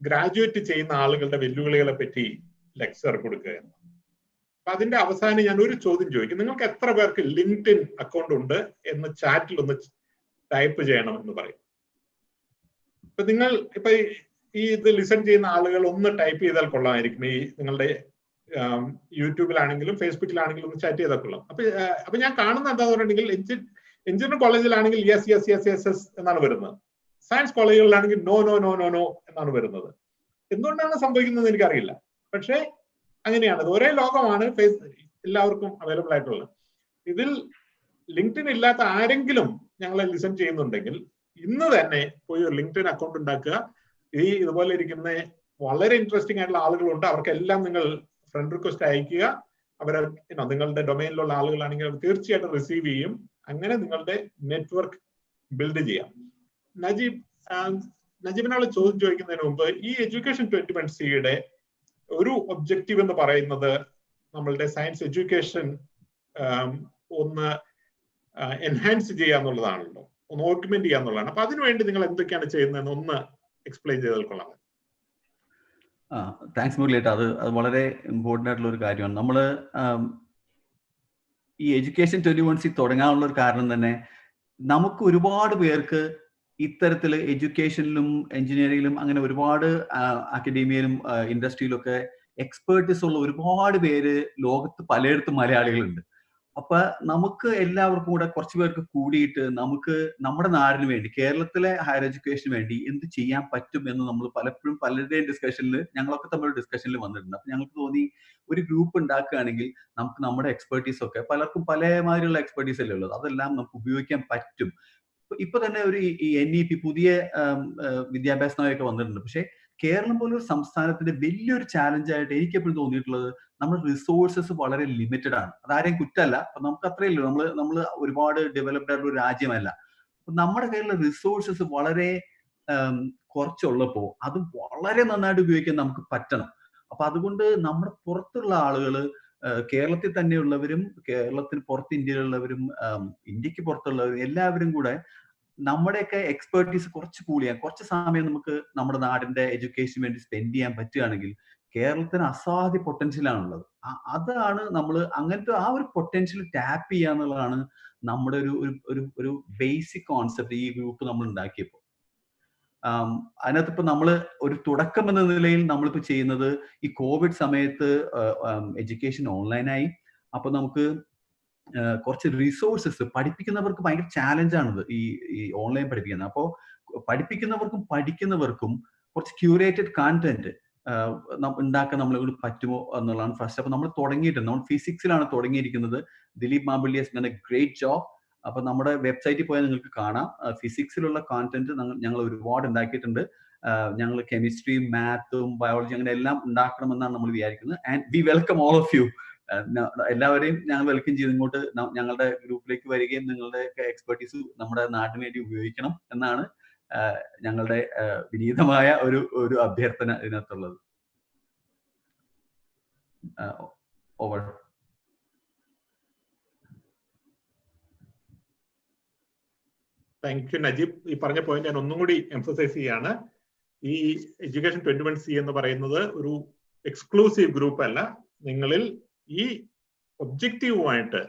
ഗ്രാജുവേറ്റ് ചെയ്യുന്ന ആളുകളുടെ വെല്ലുവിളികളെ പറ്റി ലെക്ചർ കൊടുക്കുകയാണ്. അപ്പൊ അതിന്റെ അവസാനം ഞാൻ ഒരു ചോദ്യം ചോദിക്കും. നിങ്ങൾക്ക് എത്ര പേർക്ക് ലിങ്ക്ഡ്ഇൻ അക്കൗണ്ട് ഉണ്ട് എന്ന് ചാറ്റിൽ ഒന്ന് ടൈപ്പ് ചെയ്യണം എന്ന് പറയും. ഇപ്പൊ നിങ്ങൾ ഇപ്പൊ ഈ ഇത് ലിസൺ ചെയ്യുന്ന ആളുകൾ ഒന്ന് ടൈപ്പ് ചെയ്താൽ കൊള്ളാമായിരിക്കും. ഈ നിങ്ങളുടെ യൂട്യൂബിലാണെങ്കിലും ഫേസ്ബുക്കിലാണെങ്കിലും ഒന്ന് ചാറ്റ് ചെയ്താൽ കൊള്ളാം. അപ്പൊ ഞാൻ കാണുന്ന എന്താന്ന് പറഞ്ഞിട്ടുണ്ടെങ്കിൽ, എഞ്ചിനീയറിംഗ് കോളേജിലാണെങ്കിൽ yes yes yes yes yes എന്നാണ് വരുന്നത്. സയൻസ് കോളേജുകളിലാണെങ്കിൽ no no no no no എന്നാണ് വരുന്നത്. എന്തുകൊണ്ടാണ് സംഭവിക്കുന്നത് എനിക്കറിയില്ല. പക്ഷേ അങ്ങനെയാണ്, ഒരേ ലോകമാണ് എല്ലാവർക്കും അവൈലബിൾ ആയിട്ടുള്ളത്. ഇതിൽ ലിങ്ക്ഡിൻ ഇല്ലാത്ത ആരെങ്കിലും ഞങ്ങളെ ലിസൺ ചെയ്യുന്നുണ്ടെങ്കിൽ ഇന്ന് തന്നെ പോയി ഒരു ലിങ്ക്ഡിൻ അക്കൗണ്ട് ഉണ്ടാക്കുക. ഇതുപോലെ ഇരിക്കുന്ന വളരെ ഇൻട്രസ്റ്റിംഗ് ആയിട്ടുള്ള ആളുകളുണ്ട്, അവർക്കെല്ലാം നിങ്ങൾ ഫ്രണ്ട് റിക്വസ്റ്റ് അയക്കുക. അവരെ നിങ്ങളുടെ ഡൊമൈനിലുള്ള ആളുകളാണെങ്കിൽ അവർ തീർച്ചയായിട്ടും റിസീവ് ചെയ്യും. അങ്ങനെ നിങ്ങളുടെ നെറ്റ്വർക്ക് ബിൽഡ് ചെയ്യാം. നജീബിനോട് ചോദ്യം ചോദിക്കുന്നതിന് മുമ്പ്, ഈ എഡ്യൂക്കേഷൻ 21Cയുടെ ഒരു ഒബ്ജക്റ്റീവ് എന്ന് പറയുന്നത് നമ്മളുടെ സയൻസ് എഡ്യൂക്കേഷൻ ഒന്ന് എൻഹാൻസ് ചെയ്യുക എന്നുള്ളതാണല്ലോ, ഒന്ന് ഓഗ്മെന്റ് ചെയ്യുക എന്നുള്ളതാണ്. അപ്പൊ അതിനുവേണ്ടി നിങ്ങൾ എന്തൊക്കെയാണ് ചെയ്യുന്നതെന്ന് ഒന്ന് എക്സ്പ്ലെയിൻ ചെയ്താൽ കൊള്ളാം. താങ്ക്സ് മുരളിയേട്ട. അത് വളരെ ഇമ്പോർട്ടൻ്റ് ആയിട്ടുള്ള ഒരു കാര്യമാണ്. നമ്മൾ ഈ എഡ്യൂക്കേഷൻ 21C തുടങ്ങാനുള്ള ഒരു കാരണം തന്നെ നമുക്ക് ഒരുപാട് പേർക്ക് ഇത്തരത്തിൽ എഡ്യൂക്കേഷനിലും എഞ്ചിനീയറിംഗിലും അങ്ങനെ ഒരുപാട് അക്കാഡമിയിലും ഇൻഡസ്ട്രിയിലും ഒക്കെ എക്സ്പേർട്ടീസ് ഉള്ള ഒരുപാട് പേര് ലോകത്ത് പലയിടത്തും മലയാളികളുണ്ട്. അപ്പൊ നമുക്ക് എല്ലാവർക്കും കൂടെ കുറച്ച് പേർക്ക് കൂടിയിട്ട് നമുക്ക് നമ്മുടെ നാടിന് വേണ്ടി, കേരളത്തിലെ ഹയർ എഡ്യൂക്കേഷന് വേണ്ടി എന്ത് ചെയ്യാൻ പറ്റും എന്ന് നമ്മൾ പലപ്പോഴും പലരുടെയും ഡിസ്കഷനിൽ, ഞങ്ങളൊക്കെ തമ്മിൽ ഡിസ്കഷനിൽ വന്നിട്ടുണ്ട്. അപ്പൊ ഞങ്ങൾക്ക് തോന്നി ഒരു ഗ്രൂപ്പ് ഉണ്ടാക്കുകയാണെങ്കിൽ നമുക്ക് നമ്മുടെ എക്സ്പെർട്ടീസ് ഒക്കെ, പലർക്കും പലമാതിരിയുള്ള എക്സ്പെർട്ടീസ് അല്ലേ ഉള്ളത്, അതെല്ലാം നമുക്ക് ഉപയോഗിക്കാൻ പറ്റും. ഇപ്പൊ തന്നെ ഒരു NEP പുതിയ വിദ്യാഭ്യാസ നയമൊക്കെ വന്നിട്ടുണ്ട്. പക്ഷെ കേരളം പോലൊരു സംസ്ഥാനത്തിന്റെ വലിയൊരു ചാലഞ്ചായിട്ട് എനിക്ക് എപ്പോഴും തോന്നിയിട്ടുള്ളത് നമ്മുടെ റിസോഴ്സസ് വളരെ ലിമിറ്റഡ് ആണ്. അതാരെയും കുറ്റമല്ല, അപ്പൊ നമുക്ക് അത്രയല്ലോ, നമ്മൾ ഒരുപാട് ഡെവലപ്ഡ് ആയിട്ടുള്ള ഒരു രാജ്യമല്ല. അപ്പൊ നമ്മുടെ കയ്യിലുള്ള റിസോഴ്സസ് വളരെ കുറച്ചുള്ളപ്പോ അത് വളരെ നന്നായിട്ട് ഉപയോഗിക്കാൻ നമുക്ക് പറ്റണം. അപ്പൊ അതുകൊണ്ട് നമ്മുടെ പുറത്തുള്ള ആളുകൾ, കേരളത്തിൽ തന്നെയുള്ളവരും കേരളത്തിന് പുറത്ത് ഇന്ത്യയിലുള്ളവരും ഇന്ത്യക്ക് പുറത്തുള്ളവരും എല്ലാവരും കൂടെ നമ്മുടെയൊക്കെ എക്സ്പെർട്ടീസ് കുറച്ച് കൂടിയാൽ, കുറച്ച് സമയം നമുക്ക് നമ്മുടെ നാടിന്റെ എഡ്യൂക്കേഷന് വേണ്ടി സ്പെൻഡ് ചെയ്യാൻ പറ്റുകയാണെങ്കിൽ കേരളത്തിന് അസാധ്യ പൊട്ടൻഷ്യലാണുള്ളത്. അതാണ് നമ്മൾ അങ്ങനത്തെ ആ ഒരു പൊട്ടൻഷ്യൽ ടാപ്പ് ചെയ്യുക എന്നുള്ളതാണ് നമ്മുടെ ഒരു ബേസിക് കോൺസെപ്റ്റ് ഈ ഗ്രൂപ്പ് നമ്മൾ ഉണ്ടാക്കിയപ്പോൾ. അതിനകത്ത് ഇപ്പൊ നമ്മൾ ഒരു തുടക്കം എന്ന നിലയിൽ നമ്മളിപ്പോ ചെയ്യുന്നത്, ഈ കോവിഡ് സമയത്ത് എഡ്യൂക്കേഷൻ ഓൺലൈനായി. അപ്പൊ നമുക്ക് കുറച്ച് റിസോഴ്സസ്, പഠിപ്പിക്കുന്നവർക്ക് ഭയങ്കര ചാലഞ്ചാണിത് ഈ ഓൺലൈൻ പഠിപ്പിക്കുന്നത്. അപ്പോൾ പഠിപ്പിക്കുന്നവർക്കും പഠിക്കുന്നവർക്കും കുറച്ച് ക്യൂറേറ്റഡ് കണ്ടന്റ് ഉണ്ടാക്കാൻ നമ്മളെ കൊണ്ട് പറ്റുമോ എന്നുള്ളതാണ് ഫസ്റ്റ്. അപ്പൊ നമ്മൾ തുടങ്ങിയിട്ടുണ്ട്, നമ്മൾ ഫിസിക്സിലാണ് തുടങ്ങിയിരിക്കുന്നത്. Dileep Mampally has done a great job. അപ്പൊ നമ്മുടെ വെബ്സൈറ്റിൽ പോയാൽ നിങ്ങൾക്ക് കാണാം, ഫിസിക്സിലുള്ള കോണ്ടന്റ് ഞങ്ങൾ ഒരുപാട് ഉണ്ടാക്കിയിട്ടുണ്ട്. ഞങ്ങൾ കെമിസ്ട്രിയും മാത്തും ബയോളജി അങ്ങനെ എല്ലാം ഉണ്ടാക്കണമെന്നാണ് നമ്മൾ വിചാരിക്കുന്നത്. And we welcome all of you. എല്ലാവരെയും ഞങ്ങൾ വെൽക്കം ചെയ്ത് ഇങ്ങോട്ട് ഞങ്ങളുടെ ഗ്രൂപ്പിലേക്ക് വരികയും നിങ്ങളുടെ എക്സ്പെർട്ടീസ് നമ്മുടെ നാടിന് വേണ്ടി ഉപയോഗിക്കണം എന്നാണ് ഞങ്ങളുടെ വിനീതമായ ഒരു അഭ്യർത്ഥന ഇതിനകത്തുള്ളത്. ഓവർ. Thank you Najeeb. ഈ പറഞ്ഞ പോയിന്റ് ഞാൻ ഒന്നും കൂടി എംഫസൈസ് ചെയ്യാണ്. ഈ എഡ്യൂക്കേഷൻ 21C എന്ന് പറയുന്നത് ഒരു എക്സ്ക്ലൂസീവ് ഗ്രൂപ്പ് അല്ല. നിങ്ങളിൽ ഈ ഒബ്ജക്റ്റീവുമായിട്ട്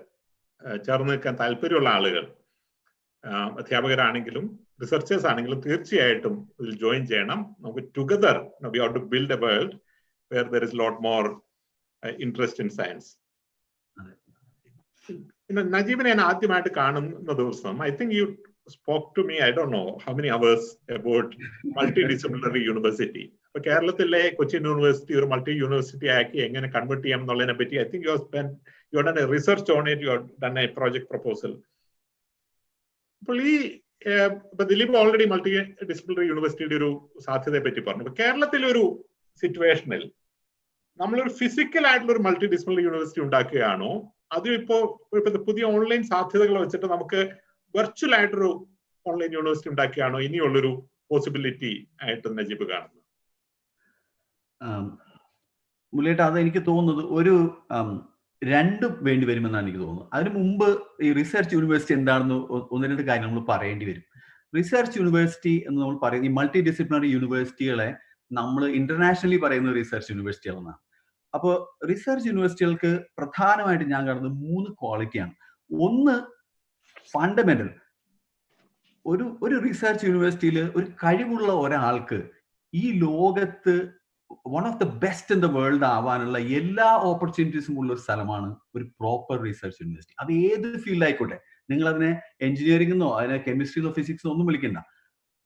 ചേർന്ന് നിൽക്കാൻ താല്പര്യമുള്ള ആളുകൾ, അധ്യാപകരാണെങ്കിലും റിസർച്ചേഴ്സ് ആണെങ്കിലും തീർച്ചയായിട്ടും ഇതിൽ ജോയിൻ ചെയ്യണം. നമുക്ക് together we have to build a world where there is lot more interest in science. നജീബിനെ ഞാൻ ആദ്യമായിട്ട് കാണുന്ന ദിവസം, I think you spoke to me, I don't know how many hours, about multidisciplinary university. അപ്പൊ കേരളത്തിലെ Cochin university ഒരു multi university ആക്കി എങ്ങനെ കൺവേർട്ട് ചെയ്യാം എന്നുള്ളതിനെ പറ്റി I think you have done A research on it, you have done A project proposal. അപ്പോൾ ഇപ്പൊ ദിലീപ് ഓൾറെഡി മൾട്ടി ഡിസിപ്ലിനറി യൂണിവേഴ്സിറ്റിയുടെ ഒരു സാധ്യതയെ പറ്റി പറഞ്ഞു. അപ്പൊ കേരളത്തിലെ ഒരു സിറ്റുവേഷനിൽ നമ്മളൊരു ഫിസിക്കൽ ആയിട്ടുള്ള ഒരു മൾട്ടി ഡിസിപ്ലിനറി യൂണിവേഴ്സിറ്റി ഉണ്ടാക്കുകയാണോ, അതും ഇപ്പോ പുതിയ ഓൺലൈൻ സാധ്യതകൾ വെച്ചിട്ട് നമുക്ക് വെർച്വൽ ആയിട്ടൊരു ഓൺലൈൻ യൂണിവേഴ്സിറ്റി ഉണ്ടാക്കിയാണോ ഇനിയുള്ളൊരു പോസിബിലിറ്റി ആയിട്ട് നജീബ് കാണുന്നത്? മുരളിയേട്ടാ, അത് എനിക്ക് തോന്നുന്നത് ഒരു രണ്ടും വേണ്ടി വരുമെന്നാണ് എനിക്ക് തോന്നുന്നത്. അതിനു മുമ്പ് ഈ റിസർച്ച് യൂണിവേഴ്സിറ്റി എന്താണെന്ന് ഒന്ന് രണ്ട് കാര്യം നമ്മൾ പറയേണ്ടി വരും. റിസർച്ച് യൂണിവേഴ്സിറ്റി എന്ന് നമ്മൾ പറയുന്നത്, ഈ മൾട്ടി ഡിസിപ്ലിനറി യൂണിവേഴ്സിറ്റികളെ നമ്മൾ ഇന്റർനാഷണലി പറയുന്ന റിസർച്ച് യൂണിവേഴ്സിറ്റികളെന്നാണ്. അപ്പോൾ റിസർച്ച് യൂണിവേഴ്സിറ്റികൾക്ക് പ്രധാനമായിട്ട് ഞാൻ കാണുന്നത് 3 ക്വാളിറ്റിയാണ്. ഒന്ന്, ഫണ്ടമെന്റൽ. ഒരു റിസർച്ച് യൂണിവേഴ്സിറ്റിയിൽ ഒരു കഴിവുള്ള ഒരാൾക്ക് ഈ ലോകത്ത് one of the best in the world ആവാനുള്ള എല്ലാ ഓപ്പർച്യൂണിറ്റീസും ഉള്ള ഒരു സ്ഥലമാണ് ഒരു പ്രോപ്പർ റിസർച്ച് യൂണിവേഴ്സിറ്റി. അത് ഏത് ഫീൽഡ് ആയിക്കോട്ടെ, നിങ്ങൾ അതിനെ എഞ്ചിനീയറിംഗ് എന്നോ അതിനെ കെമിസ്ട്രിന്നോ ഫിസിക്സോ ഒന്നും വിളിക്കണ്ട.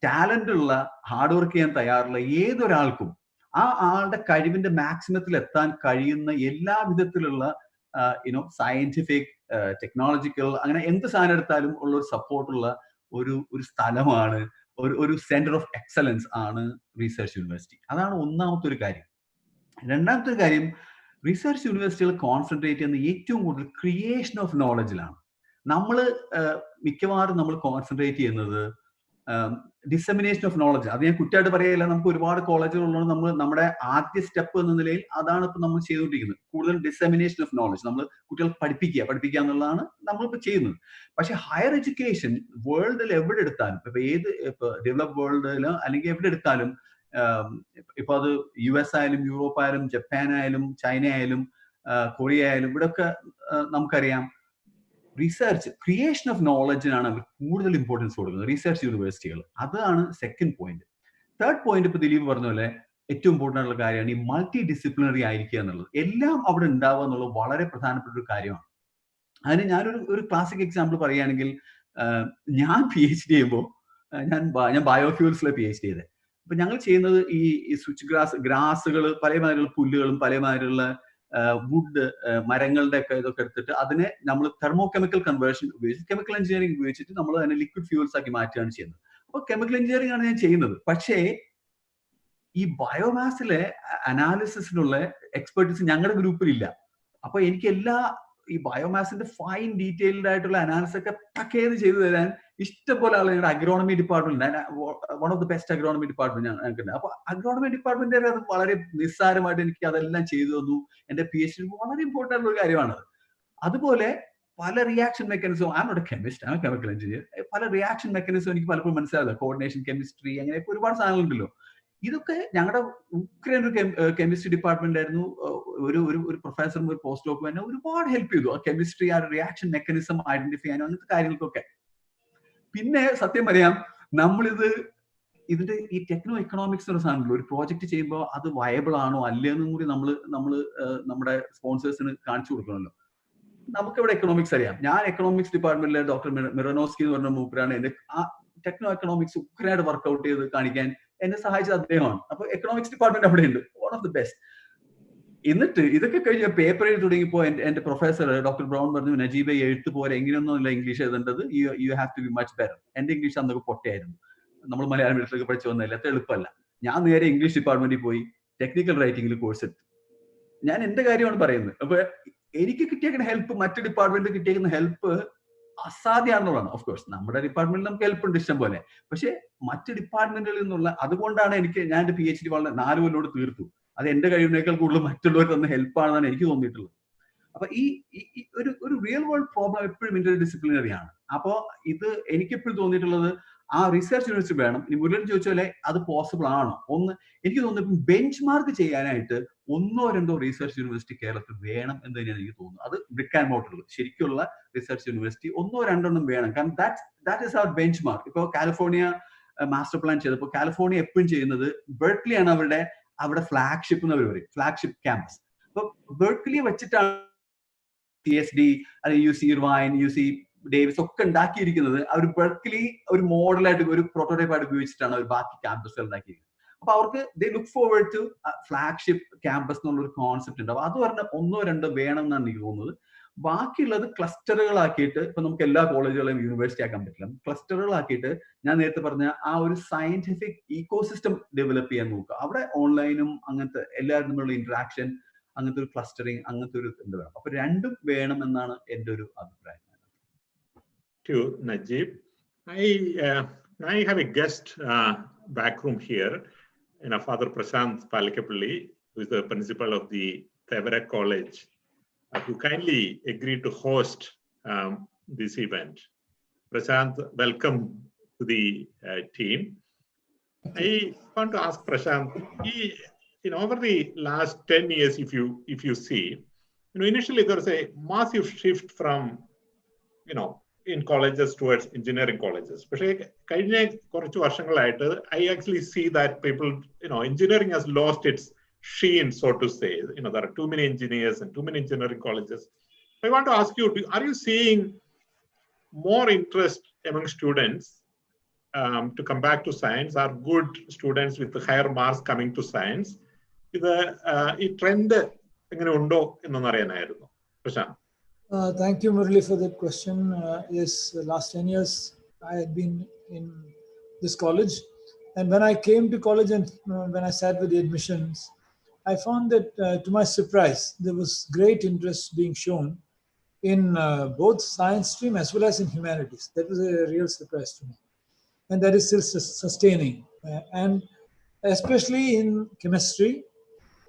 ടാലന്റ് ഉള്ള, ഹാർഡ് വർക്ക് ചെയ്യാൻ തയ്യാറുള്ള ഏതൊരാൾക്കും ആളുടെ കഴിവിന്റെ മാക്സിമത്തിൽ എത്താൻ കഴിയുന്ന എല്ലാ വിധത്തിലുള്ള സയന്റിഫിക്, ടെക്നോളജിക്കൽ, അങ്ങനെ എന്ത് സാധനം എടുത്താലും ഉള്ള ഒരു സപ്പോർട്ടുള്ള ഒരു സ്ഥലമാണ്, ഒരു സെന്റർ ഓഫ് എക്സലൻസ് ആണ് റിസർച്ച് യൂണിവേഴ്സിറ്റി. അതാണ് ഒന്നാമത്തെ ഒരു കാര്യം. രണ്ടാമത്തെ ഒരു കാര്യം, റിസർച്ച് യൂണിവേഴ്സിറ്റികൾ കോൺസെൻട്രേറ്റ് ചെയ്യുന്ന ഏറ്റവും കൂടുതൽ ക്രിയേഷൻ ഓഫ് നോളജിലാണ്. മിക്കവാറും നമ്മൾ കോൺസെൻട്രേറ്റ് ചെയ്യുന്നത് ഡിസെമിനേഷൻ ഓഫ് നോളജ്. അത് ഞാൻ കുറ്റമായിട്ട് പറയില്ല, നമുക്ക് ഒരുപാട് കോളേജുകളുള്ളത് നമ്മുടെ ആദ്യ സ്റ്റെപ്പ് എന്ന നിലയിൽ അതാണ് ഇപ്പൊ നമ്മൾ ചെയ്തുകൊണ്ടിരിക്കുന്നത്. കൂടുതൽ ഡിസെമിനേഷൻ ഓഫ് നോളജ്, നമ്മൾ കുട്ടികൾക്ക് പഠിപ്പിക്കുക എന്നുള്ളതാണ് നമ്മളിപ്പോൾ ചെയ്യുന്നത്. പക്ഷെ ഹയർ എഡ്യൂക്കേഷൻ വേൾഡിൽ എവിടെ എടുത്താലും, ഇപ്പൊ ഡെവലപ്പ് വേൾഡിലോ അല്ലെങ്കിൽ എവിടെ എടുത്താലും, ഇപ്പൊ അത് US ആയാലും യൂറോപ്പ് ആയാലും ജപ്പാൻ ആയാലും ചൈന ആയാലും കൊറിയ ആയാലും, ഇവിടെയൊക്കെ നമുക്കറിയാം റിസർച്ച്, ക്രിയേഷൻ ഓഫ് നോളജിനാണ് അവർ കൂടുതൽ ഇമ്പോർട്ടൻസ് കൊടുക്കുന്നത് റിസർച്ച് യൂണിവേഴ്സിറ്റികൾ. അതാണ് സെക്കൻഡ് പോയിന്റ്. തേർഡ് പോയിന്റ് ഇപ്പൊ ദിലീപ് പറഞ്ഞ പോലെ ഏറ്റവും ഇമ്പോർട്ടൻ്റ് ആയിട്ടുള്ള കാര്യമാണ് ഈ മൾട്ടി ഡിസിപ്ലിനറി ആയിരിക്കുക എന്നുള്ളത്. എല്ലാം അവിടെ ഉണ്ടാവുക എന്നുള്ളത് വളരെ പ്രധാനപ്പെട്ട ഒരു കാര്യമാണ്. അതിന് ഞാനൊരു ക്ലാസിക് എക്സാമ്പിൾ പറയുകയാണെങ്കിൽ, ഞാൻ PhD ചെയ്യുമ്പോൾ ഞാൻ ബയോഫ്യൂൽസിലെ PhD ചെയ്തത്. അപ്പൊ ഞങ്ങൾ ചെയ്യുന്നത് ഈ സ്വിച്ച് ഗ്രാസുകൾ, പലമാതിരിയുള്ള പുല്ലുകളും പലമാതിരിയുള്ള വുഡ്, മരങ്ങളുടെ ഒക്കെ ഇതൊക്കെ എടുത്തിട്ട് അതിനെ നമ്മൾ തെർമോകെമിക്കൽ കൺവേർഷൻ ഉപയോഗിച്ച്, കെമിക്കൽ എഞ്ചിനീയറിംഗ് ഉപയോഗിച്ചിട്ട് നമ്മൾ അതിനെ ലിക്വിഡ് ഫ്യൂൾസ് ആക്കി മാറ്റുകയാണ് ചെയ്യുന്നത്. അപ്പോൾ കെമിക്കൽ എഞ്ചിനീയറിംഗ് ആണ് ഞാൻ ചെയ്യുന്നത്. പക്ഷേ ഈ ബയോമാസിലെ അനാലിസിസിനുള്ള എക്സ്പെർട്ടീസ് ഞങ്ങളുടെ ഗ്രൂപ്പിലില്ല. അപ്പൊ എനിക്ക് ഈ ബയോമാസിന്റെ ഫൈൻ ഡീറ്റെയിൽഡ് ആയിട്ടുള്ള അനാലിസിസ് ഒക്കെ പക്കേത് ചെയ്തു തരാൻ ഇഷ്ടംപോലെ ആളുകൾ ഞങ്ങളുടെ agronomy department, one of the best agronomy department ഞങ്ങൾക്കുണ്ട്. അപ്പൊ അഗ്രോണമി ഡിപ്പാർട്ട്മെന്റ് അത് വളരെ നിസ്സാരമായിട്ട് എനിക്ക് അതെല്ലാം ചെയ്തു തന്നു. എന്റെ PhD വളരെ ഇമ്പോർട്ടൻ്റ് ആയിട്ടുള്ള ഒരു കാര്യമാണത്. അതുപോലെ പല reaction mechanism, I am not a chemist, I am chemical engineer, പല റിയാക്ഷൻ മെക്കാനിസം എനിക്ക് പലപ്പോഴും മനസ്സിലാവില്ല. കോർഡിനേഷൻ കെമിസ്ട്രി, അങ്ങനെയൊക്കെ ഒരുപാട് സാധനങ്ങളുണ്ടല്ലോ. ഇതൊക്കെ ഞങ്ങളുടെ ഉക്രൈൻ ഒരു കെമിസ്ട്രി ഡിപ്പാർട്ട്മെന്റ് ആയിരുന്നു. ഒരു പ്രൊഫസറും ഒരു പോസ്റ്റ് ഡോക്കും എന്നെ ഒരുപാട് ഹെൽപ്പ് ചെയ്തു ആ കെമിസ്ട്രി, ആ റിയാക്ഷൻ മെക്കാനിസം ഐഡന്റിഫൈ ചെയ്യാനും അങ്ങനത്തെ കാര്യങ്ങൾക്കൊക്കെ. പിന്നെ സത്യം പറയാം, ഇതിന്റെ ഈ ടെക്നോ എക്കണോമിക്സ് എന്ന സാധനമുള്ളൂ. ഒരു പ്രോജക്റ്റ് ചെയ്യുമ്പോൾ അത് വയബിൾ ആണോ അല്ലേന്നും കൂടി നമ്മൾ നമ്മുടെ സ്പോൺസേഴ്സിന് കാണിച്ചു കൊടുക്കണമല്ലോ. നമുക്കിവിടെ എക്കണോമിക്സ് അറിയാം. ഞാൻ എക്കണോമിക്സ് ഡിപ്പാർട്ട്മെന്റിലെ ഡോക്ടർ മിറനോസ്കി എന്ന് പറഞ്ഞ മൂപ്പരാണ് എന്റെ ആ ടെക്നോ എക്കണോമിക്സ് ഉക്രൈനായിട്ട് വർക്ക്ഔട്ട് ചെയ്ത് കാണിക്കാൻ എന്നെ സഹായിച്ചത് അദ്ദേഹമാണ്. അപ്പൊ എക്കണോമിക്സ് ഡിപ്പാർട്ട്മെന്റ് അവിടെ ഉണ്ട്, വൺ ഓഫ് ദി ബെസ്റ്റ്. എന്നിട്ട് ഇതൊക്കെ കഴിഞ്ഞ പേപ്പർ എഴുതി തുടങ്ങിയപ്പോൾ എന്റെ പ്രൊഫസർ ഡോക്ടർ ബ്രൗൺ പറഞ്ഞു, നജീബ് എഴുത്ത് പോലെ എങ്ങനെയൊന്നും ഇല്ല ഇംഗ്ലീഷ് എഴുതേണ്ടത്, you have to be much better. എന്റെ ഇംഗ്ലീഷ് അന്നൊക്കെ പൊട്ടയായിരുന്നു, നമ്മൾ മലയാളം മീഡിയത്തിലൊക്കെ പഠിച്ചു വന്നതല്ല, അത്ര എളുപ്പമല്ല. ഞാൻ നേരെ ഇംഗ്ലീഷ് ഡിപ്പാർട്ട്മെന്റിൽ പോയി ടെക്നിക്കൽ റൈറ്റിംഗിൽ കോഴ്സ് എടുത്തു. ഞാൻ എന്റെ കാര്യമാണ് പറയുന്നത്. അപ്പൊ എനിക്ക് കിട്ടിയേക്കുന്ന ഹെൽപ്പ് മറ്റു ഡിപ്പാർട്ട്മെന്റിൽ കിട്ടിയേക്കുന്ന ഹെൽപ്പ് അസാധ്യമാണെന്നുള്ളതാണ്. ഓഫ് കോഴ്സ് നമ്മുടെ ഡിപ്പാർട്ട്മെന്റിൽ നമുക്ക് ഹെൽപ്പ് ഉണ്ട് ഇഷ്ടം പോലെ. പക്ഷെ മറ്റ് ഡിപ്പാർട്ട്മെന്റുകളിൽ നിന്നുള്ള, അതുകൊണ്ടാണ് ഞാൻ എന്റെ PhD വളരെ 4 കൊല്ലോട് തീർത്തു. അത് എന്റെ കഴിവിനേക്കാൾ കൂടുതൽ മറ്റുള്ളവർ തന്ന ഹെൽപ്പാണെന്നാണ് എനിക്ക് തോന്നിയിട്ടുള്ളത്. അപ്പൊ ഈ ഒരു റിയൽ വേൾഡ് പ്രോബ്ലം എപ്പോഴും ഇന്റർ ഡിസിപ്ലിനറി ആണ്. അപ്പോ ഇത് എനിക്കെപ്പോഴും തോന്നിയിട്ടുള്ളത് ആ റിസർച്ച് യൂണിവേഴ്സിറ്റി വേണം. ഇനി മുരളി ചോദിച്ച പോലെ അത് പോസിബിൾ ആണോ? എനിക്ക് തോന്നുന്നു ബെഞ്ച് മാർക്ക് ചെയ്യാനായിട്ട് 1 or 2 റിസർച്ച് യൂണിവേഴ്സിറ്റി കേരളത്തിൽ വേണം എന്ന് തന്നെയാണ് എനിക്ക് തോന്നുന്നത്. അത് ബ്രിക്ക് ആൻഡ് മോർട്ടറിൽ ശരിക്കുള്ള റിസർച്ച് യൂണിവേഴ്സിറ്റി 1 or 2 വേണം. കാരണം that is our benchmark. ഇപ്പോൾ കാലിഫോർണിയ മാസ്റ്റർ പ്ലാൻ ചെയ്തപ്പോൾ കാലിഫോർണിയ എപ്പോഴും ചെയ്യുന്നത് ബെർക്ക്ലി ആണ് അവിടെ ഫ്ലാഗ്ഷിപ്പ് എന്ന് അവർ പറയും, ഫ്ലാഗ്ഷിപ്പ് ക്യാമ്പസ്. അപ്പൊ ബെർക്ക്ലിയെ വെച്ചിട്ടാണ് CSD അല്ലെങ്കിൽ UC ഇർവൈൻ, UC ഡേവിസ് ഒക്കെ ഉണ്ടാക്കിയിരിക്കുന്നത്. അവർ ബെർക്ക്ലി ഒരു മോഡലായിട്ട്, ഒരു പ്രോട്ടോടൈപ്പ് ആയിട്ട് ഉപയോഗിച്ചിട്ടാണ് അവർ ബാക്കി ക്യാമ്പസുകൾ ഉണ്ടാക്കിയിരിക്കുന്നത്. അപ്പൊ അവർക്ക് they look forward to flagship campus എന്നുള്ളൊരു കോൺസെപ്റ്റ് ഉണ്ട്. അപ്പൊ അത് പറഞ്ഞ 1 or 2 വേണം എന്നാണ് എനിക്ക് തോന്നുന്നത്. ബാക്കിയുള്ളത് ക്ലസ്റ്ററുകളാക്കിയിട്ട്, ഇപ്പൊ നമുക്ക് എല്ലാ കോളേജുകളെയും യൂണിവേഴ്സിറ്റി ആക്കാൻ പറ്റില്ല, ക്ലസ്റ്ററുകളാക്കിയിട്ട് ഞാൻ നേരത്തെ പറഞ്ഞ ആ ഒരു സയന്റിഫിക് ഈക്കോസിസ്റ്റം ഡെവലപ്പ് ചെയ്യാൻ നോക്കുക. അവിടെ ഓൺലൈനും അങ്ങനത്തെ എല്ലാവരും തമ്മിലുള്ള ഇന്ററാക്ഷൻ, അങ്ങനത്തെ ഒരു ക്ലസ്റ്ററിങ്, അങ്ങനത്തെ ഒരു എന്ത് വേണം. അപ്പൊ രണ്ടും വേണം എന്നാണ് എന്റെ ഒരു അഭിപ്രായം. To Najib, I have a guest back room here, Father Prashant Palakapalli, who is the principal of the Thevarak College, who kindly agreed to host this event. Prashant, welcome to the team. I want to ask Prashant, over the last 10 years, if you see, initially there was a massive shift from, in colleges towards engineering colleges. But I actually see that people, engineering has lost its sheen, so to say. There are too many engineers and too many engineering colleges. I want to ask you, are you seeing more interest among students to come back to science? Are good students with higher marks coming to science? ഇത് ഈ trend എങ്ങനെ ഉണ്ടോ എന്നൊന്ന് അറിയാനായിരുന്നു. Prashant. Thank you, Murali, for that question. Yes, the last 10 years I had been in this college. And when I came to college and when I sat with the admissions, I found that to my surprise, there was great interest being shown in both science stream as well as in humanities. That was a real surprise to me. And that is still sustaining. And especially in chemistry,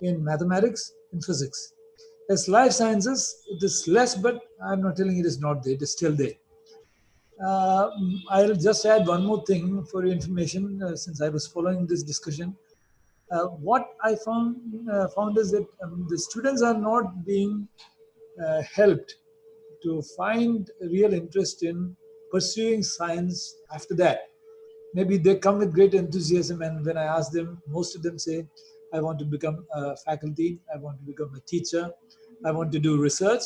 in mathematics, in physics. As life sciences, it is less, but I'm not telling it is not there, it is still there. I'll just add one more thing for your information, since I was following this discussion. What I found is that the students are not being helped to find real interest in pursuing science after that. Maybe they come with great enthusiasm, and when I ask them, most of them say, I want to become a faculty, I want to become a teacher, I want to do research.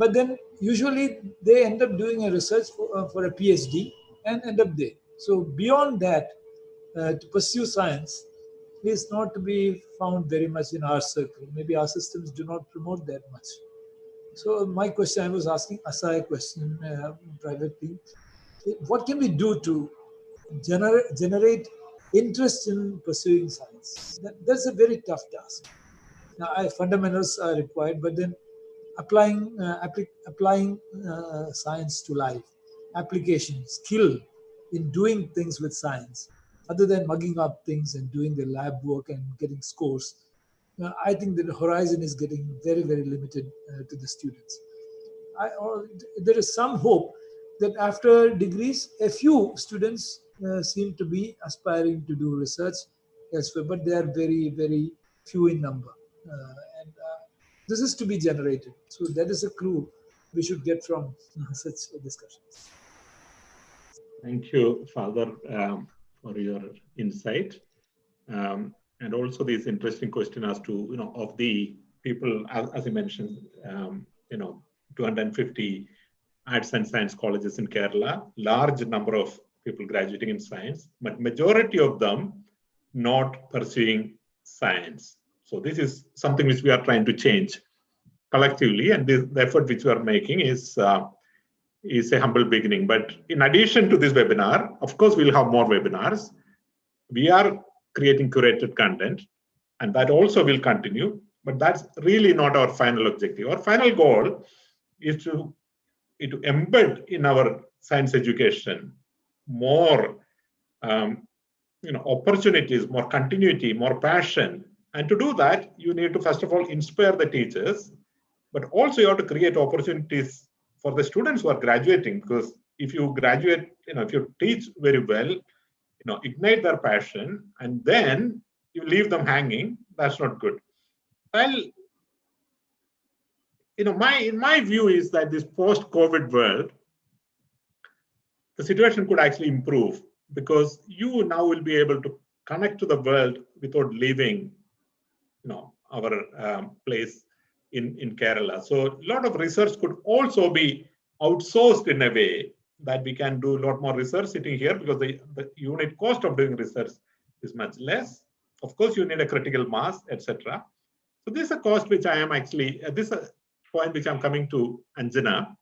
But then usually they end up doing a research for a PhD and end up there. So beyond that, to pursue science is not to be found very much in our circle. Maybe our systems do not promote that much. So my question, I was asking Asa a question privately. What can we do to generate interest in pursuing science? That's a very tough task. Now, fundamentals are required, but then applying science to life, application, skill in doing things with science, other than mugging up things and doing the lab work and getting scores. I think the horizon is getting very, very limited to the students. There is some hope that after degrees, a few students seem to be aspiring to do research elsewhere, but they are very, very few in number. And this is to be generated. So that is a clue we should get from such discussions. Thank you, Father, for your insight. And also this interesting question as to, of the people, as I mentioned, 250 arts and science colleges in Kerala, large number of people graduating in science, but majority of them not pursuing science. So this is something which we are trying to change collectively, and the effort which we are making is a humble beginning. But in addition to this webinar, of course, we'll have more webinars. We are creating curated content, and that also will continue, but that's really not our final objective. Our final goal is to embed in our science education more opportunities, more continuity, more passion. And to do that, you need to first of all inspire the teachers, but also you have to create opportunities for the students who are graduating, because if you graduate, if you teach very well, ignite their passion, and then you leave them hanging, that's not good. Well, my view is that this post-COVID world, the situation could actually improve, because you now will be able to connect to the world without leaving, our place in Kerala. So a lot of research could also be outsourced in a way that we can do a lot more research sitting here, because the unit cost of doing research is much less. Of course, you need a critical mass, etc. So this is a cost which I am actually, this is a point which I'm coming to Anjana.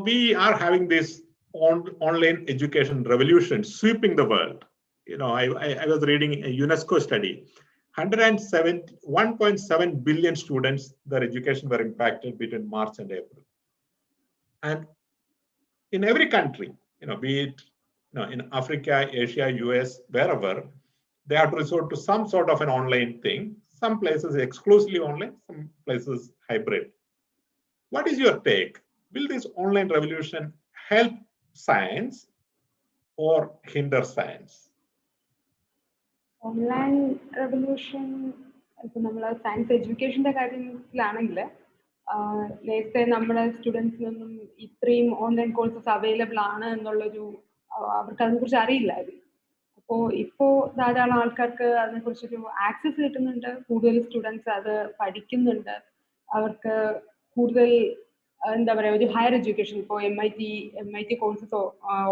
We are having this online education revolution sweeping the world. I was reading a UNESCO study. 1.7 billion students, their education were impacted between March and April. And in every country, be it in Africa, Asia, US, wherever, they have to resort to some sort of an online thing. Some places exclusively online, some places hybrid. What is your take? Will this online revolution help science or hinder science? Online revolution, science education നേരത്തെ നമ്മുടെ സ്റ്റുഡൻസിനൊന്നും ഇത്രയും online courses available ആണ് എന്നുള്ളൊരു അവർക്ക് അതിനെക്കുറിച്ച് അറിയില്ലായിരുന്നു. അപ്പോൾ ഇപ്പോൾ ധാരാളം ആൾക്കാർക്ക് അതിനെക്കുറിച്ചൊരു ആക്സസ് കിട്ടുന്നുണ്ട്, കൂടുതൽ സ്റ്റുഡൻസ് അത് പഠിക്കുന്നുണ്ട്, അവർക്ക് കൂടുതൽ എന്താ പറയുക ഒരു ഹയർ എഡ്യൂക്കേഷൻ, ഇപ്പോൾ MIT കോഴ്സസ്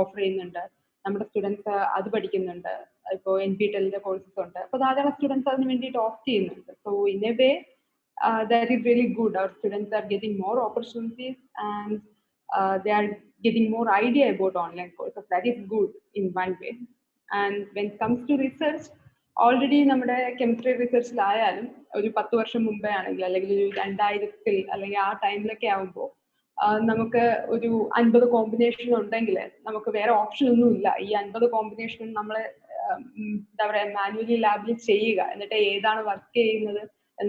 ഓഫർ ചെയ്യുന്നുണ്ട്, നമ്മുടെ സ്റ്റുഡൻസ് അത് പഠിക്കുന്നുണ്ട്. ഇപ്പോൾ NPTEL കോഴ്സസ് ഉണ്ട്. അപ്പോൾ ധാരാളം സ്റ്റുഡൻസ് അതിന് വേണ്ടിയിട്ട് ഓപ്റ്റ് ചെയ്യുന്നുണ്ട്. So in a way that is really good. Our students are getting more opportunities and they are getting more idea about online courses. That is good in one way. And when it comes to research, already നമ്മുടെ chemistry റിസർച്ചിലായാലും ഒരു 10 വർഷം മുമ്പേ ആണെങ്കിൽ അല്ലെങ്കിൽ ഒരു 2000 അല്ലെങ്കിൽ ആ ടൈമിലൊക്കെ ആകുമ്പോൾ നമുക്ക് ഒരു 50 കോമ്പിനേഷൻ ഉണ്ടെങ്കിൽ നമുക്ക് വേറെ ഓപ്ഷൻ ഒന്നും ഇല്ല. ഈ 50 കോമ്പിനേഷൻ നമ്മൾ എന്താ പറയുക മാനുവലി ലാബിൽ ചെയ്യുക, എന്നിട്ട് ഏതാണ് വർക്ക് ചെയ്യുന്നത്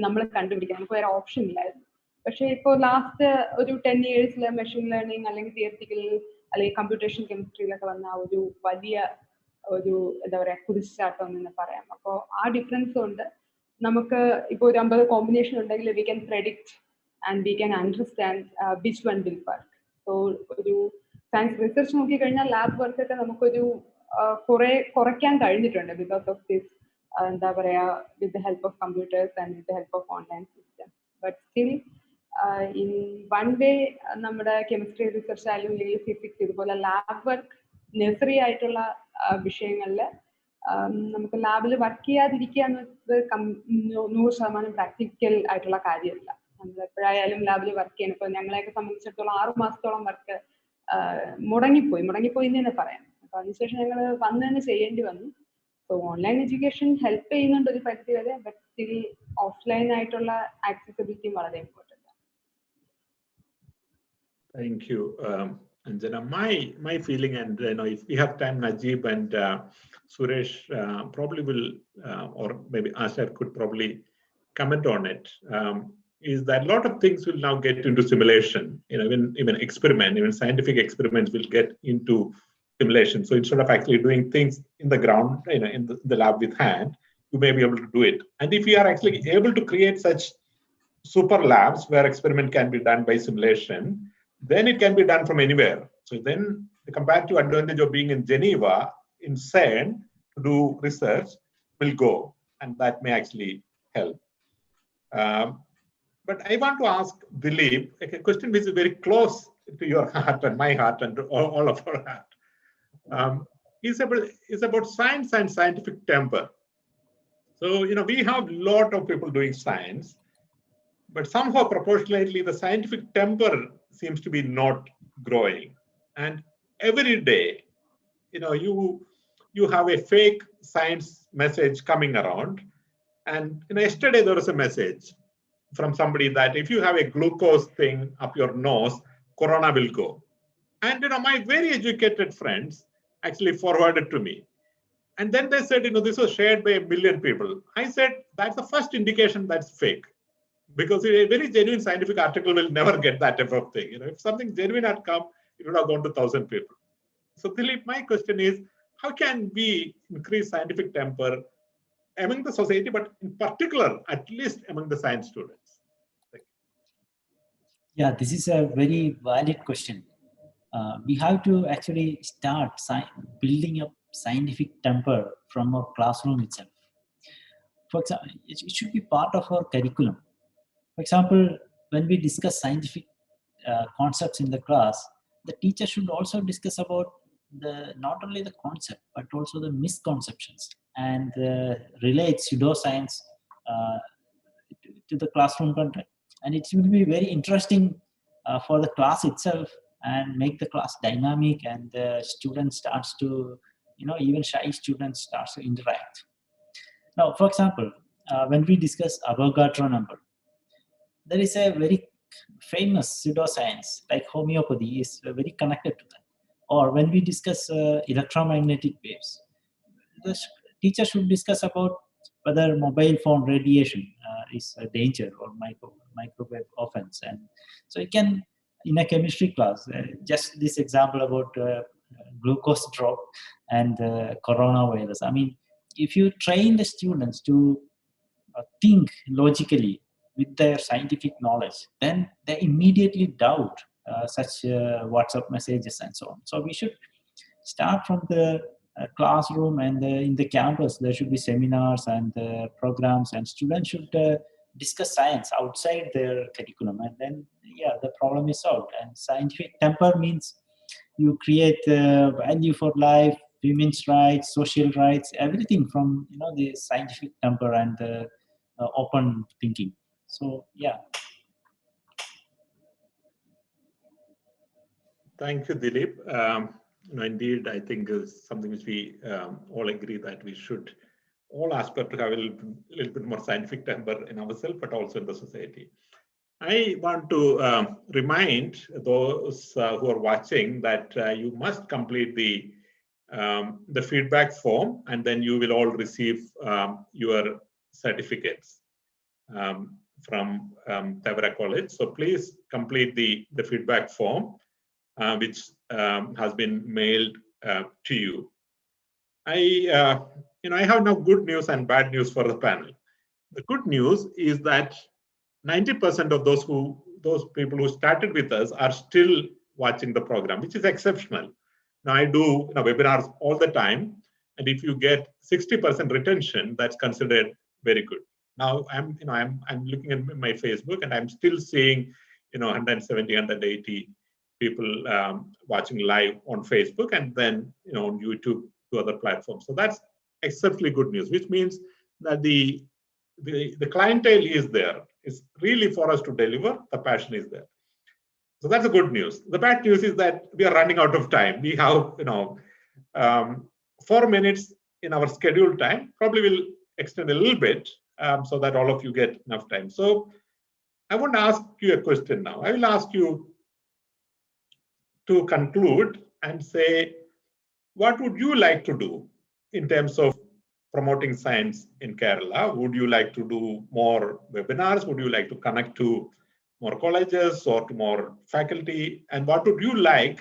നമ്മൾ കണ്ടുപിടിക്കാം. നമുക്ക് വേറെ ഓപ്ഷൻ ഇല്ലായിരുന്നു. പക്ഷേ ഇപ്പോൾ ലാസ്റ്റ് ഒരു 10 years മെഷീൻ ലേണിംഗ് അല്ലെങ്കിൽ തിയറിറ്റിക്കൽ അല്ലെങ്കിൽ കമ്പ്യൂട്ടേഷൻ കെമിസ്ട്രിയിലൊക്കെ വന്ന ഒരു വലിയ ഒരു എന്താ പറയുക കുതിച്ചാട്ടം എന്ന് പറയാം. അപ്പോൾ ആ ഡിഫറൻസ് കൊണ്ട് നമുക്ക് ഇപ്പോൾ ഒരു 50 കോമ്പിനേഷൻ ഉണ്ടെങ്കിൽ we can predict and we can understand which one will work. So ഒരു സയൻസ് റിസർച്ച് നോക്കിക്കഴിഞ്ഞാൽ ലാബ് വർക്കൊക്കെ നമുക്കൊരു കുറയ്ക്കാൻ കഴിഞ്ഞിട്ടുണ്ട് ബിക്കോസ് ഓഫ് ദിസ് എന്താ പറയുക with the help of computers and with the help of online system. But still in one way നമ്മുടെ chemistry research ആയാലും അല്ലെങ്കിൽ ഫിസിക്സ് ഇതുപോലെ ലാബ് വർക്ക് നഴ്സറി ആയിട്ടുള്ള വിഷയങ്ങളിൽ നമുക്ക് ലാബിൽ വർക്ക് ചെയ്യാതിരിക്കുക എന്നത് 100% പ്രാക്ടിക്കൽ ആയിട്ടുള്ള കാര്യമല്ല. നമ്മൾ എപ്പോഴായാലും ലാബിൽ വർക്ക് ചെയ്യണം. ഇപ്പോൾ ഞങ്ങളെയൊക്കെ സംബന്ധിച്ചിടത്തോളം 6 മാസത്തോളം വർക്ക് മുടങ്ങിപ്പോയി എന്ന് തന്നെ പറയാം. അപ്പോൾ അതിനുശേഷം ഞങ്ങൾ വന്ന് തന്നെ ചെയ്യേണ്ടി വന്നു. സോ ഓൺലൈൻ എഡ്യൂക്കേഷൻ ഹെൽപ്പ് ചെയ്യുന്നുണ്ട് ഒരു പരിധി വരെ, ബട്ട് സ്റ്റിൽ ഓഫ്ലൈൻ ആയിട്ടുള്ള ആക്സസിബിലിറ്റി വളരെ ഇമ്പോർട്ടൻ്റ് ആണ്. Thank you, Anjana. My feeling, and if we have time, Najib and Suresh probably will, or maybe Asha could probably comment on it. Is that a lot of things will now get into simulation. Even scientific experiments will get into simulation. So instead of actually doing things in the ground, in the lab with hand, you may be able to do it. And if you are actually able to create such super labs where experiment can be done by simulation, then it can be done from anywhere. So then the comparative advantage of being in Geneva, in CERN, to do research will go, and that may actually help. But I want to ask Dilip a question which is very close to your heart and my heart and all of our heart. Is about science and scientific temper. So, we have a lot of people doing science, but somehow proportionately the scientific temper seems to be not growing. And every day, you have a fake science message coming around. And yesterday there was a message from somebody that if you have a glucose thing up your nose, corona will go. And my very educated friends actually forwarded to me. And then they said, this was shared by 1 million people. I said, that's the first indication that's fake. Because a very genuine scientific article will never get that type of thing. If something genuine had come, it would have gone to 1,000 people. So Dilip, my question is, how can we increase scientific temper among the society, but in particular, at least among the science students? Yeah, this is a very valid question. We have to actually start building up scientific temper from our classroom itself. For example, it should be part of our curriculum. For example, when we discuss scientific concepts in the class, the teacher should also discuss about not only the concept, but also the misconceptions and relate pseudoscience to the classroom content. And it will be very interesting for the class itself and make the class dynamic, and the student starts to, even shy students starts to interact. Now, for example, when we discuss Avogadro number, there is a very famous pseudoscience like homeopathy is very connected to that. Or when we discuss electromagnetic waves, the teacher should discuss about whether mobile phone radiation is a danger or microwave offense. And so it can, in a chemistry class, just this example about glucose drop and coronavirus. I mean, if you train the students to think logically with their scientific knowledge, then they immediately doubt such WhatsApp messages and so on. So we should start from the classroom, and in the campus there should be seminars and programs, and students should discuss science outside their curriculum, and then the problem is solved. And scientific temper means you create value for life, women's rights, social rights, everything from the scientific number and the open thinking. So yeah. Thank you, Dilip. Indeed, I think is something which we all agree that we should all aspire to have a little bit more scientific temper in ourselves, but also in the society. I want to remind those who are watching that you must complete the feedback form, and then you will all receive your certificates from Tavera College. So please complete the feedback form, which has been mailed to you. I have now good news and bad news for the panel. The good news is that 90% of those people who started with us are still watching the program, which is exceptional. Now I do webinars all the time, and if you get 60% retention, that's considered very good. Now I'm looking at my Facebook, and I'm still seeing 170, 180 people watching live on Facebook, and then on YouTube to other platforms. So that's exceptionally good news, which means that the clientele is there. It's really for us to deliver. The passion is there. So that's the good news. The bad news is that we are running out of time. We have 4 minutes in our scheduled time. Probably will extend a little bit so that all of you get enough time. So I want to ask you a question now. I will ask you to conclude and say, what would you like to do in terms of promoting science in Kerala? Would you like to do more webinars? Would you like to connect to more colleges or to more faculty? And what would you like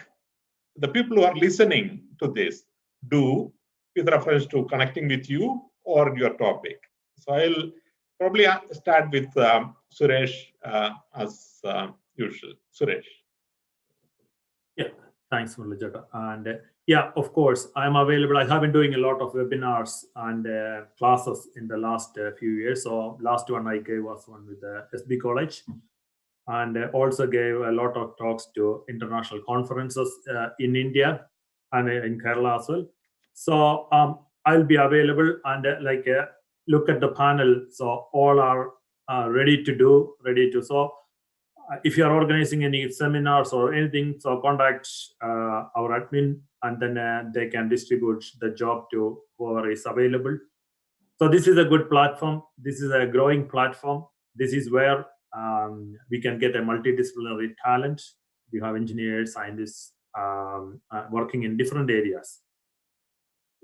the people who are listening to this do with reference to connecting with you or your topic? So I'll probably start with Suresh as usual. Suresh. Yeah, thanks, Muralicheta. And yeah, of course, I'm available. I have been doing a lot of webinars and classes in the last few years. So last one I gave was one with the SB College, and also gave a lot of talks to international conferences in India and in Kerala as well. So I'll be available, and look at the panel. So all are ready to. So if you are organizing any seminars or anything, so contact our admin, and then they can distribute the job to whoever is available. So this is a good platform. This is a growing platform. This is where we can get a multidisciplinary talent. We have engineers, scientists working in different areas.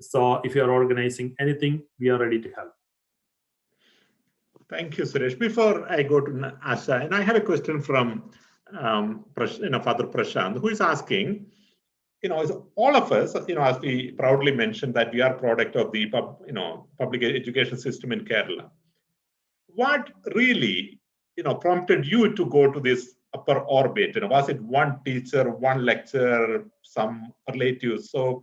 So if you are organizing anything, we are ready to help. Thank you, Suresh. Before I go to Asha, and I have a question from Father Prashant, who is asking, all of us, as we proudly mentioned that we are product of the public education system in Kerala. What really, prompted you to go to this upper orbit? Was it one teacher, one lecture, some relatives? So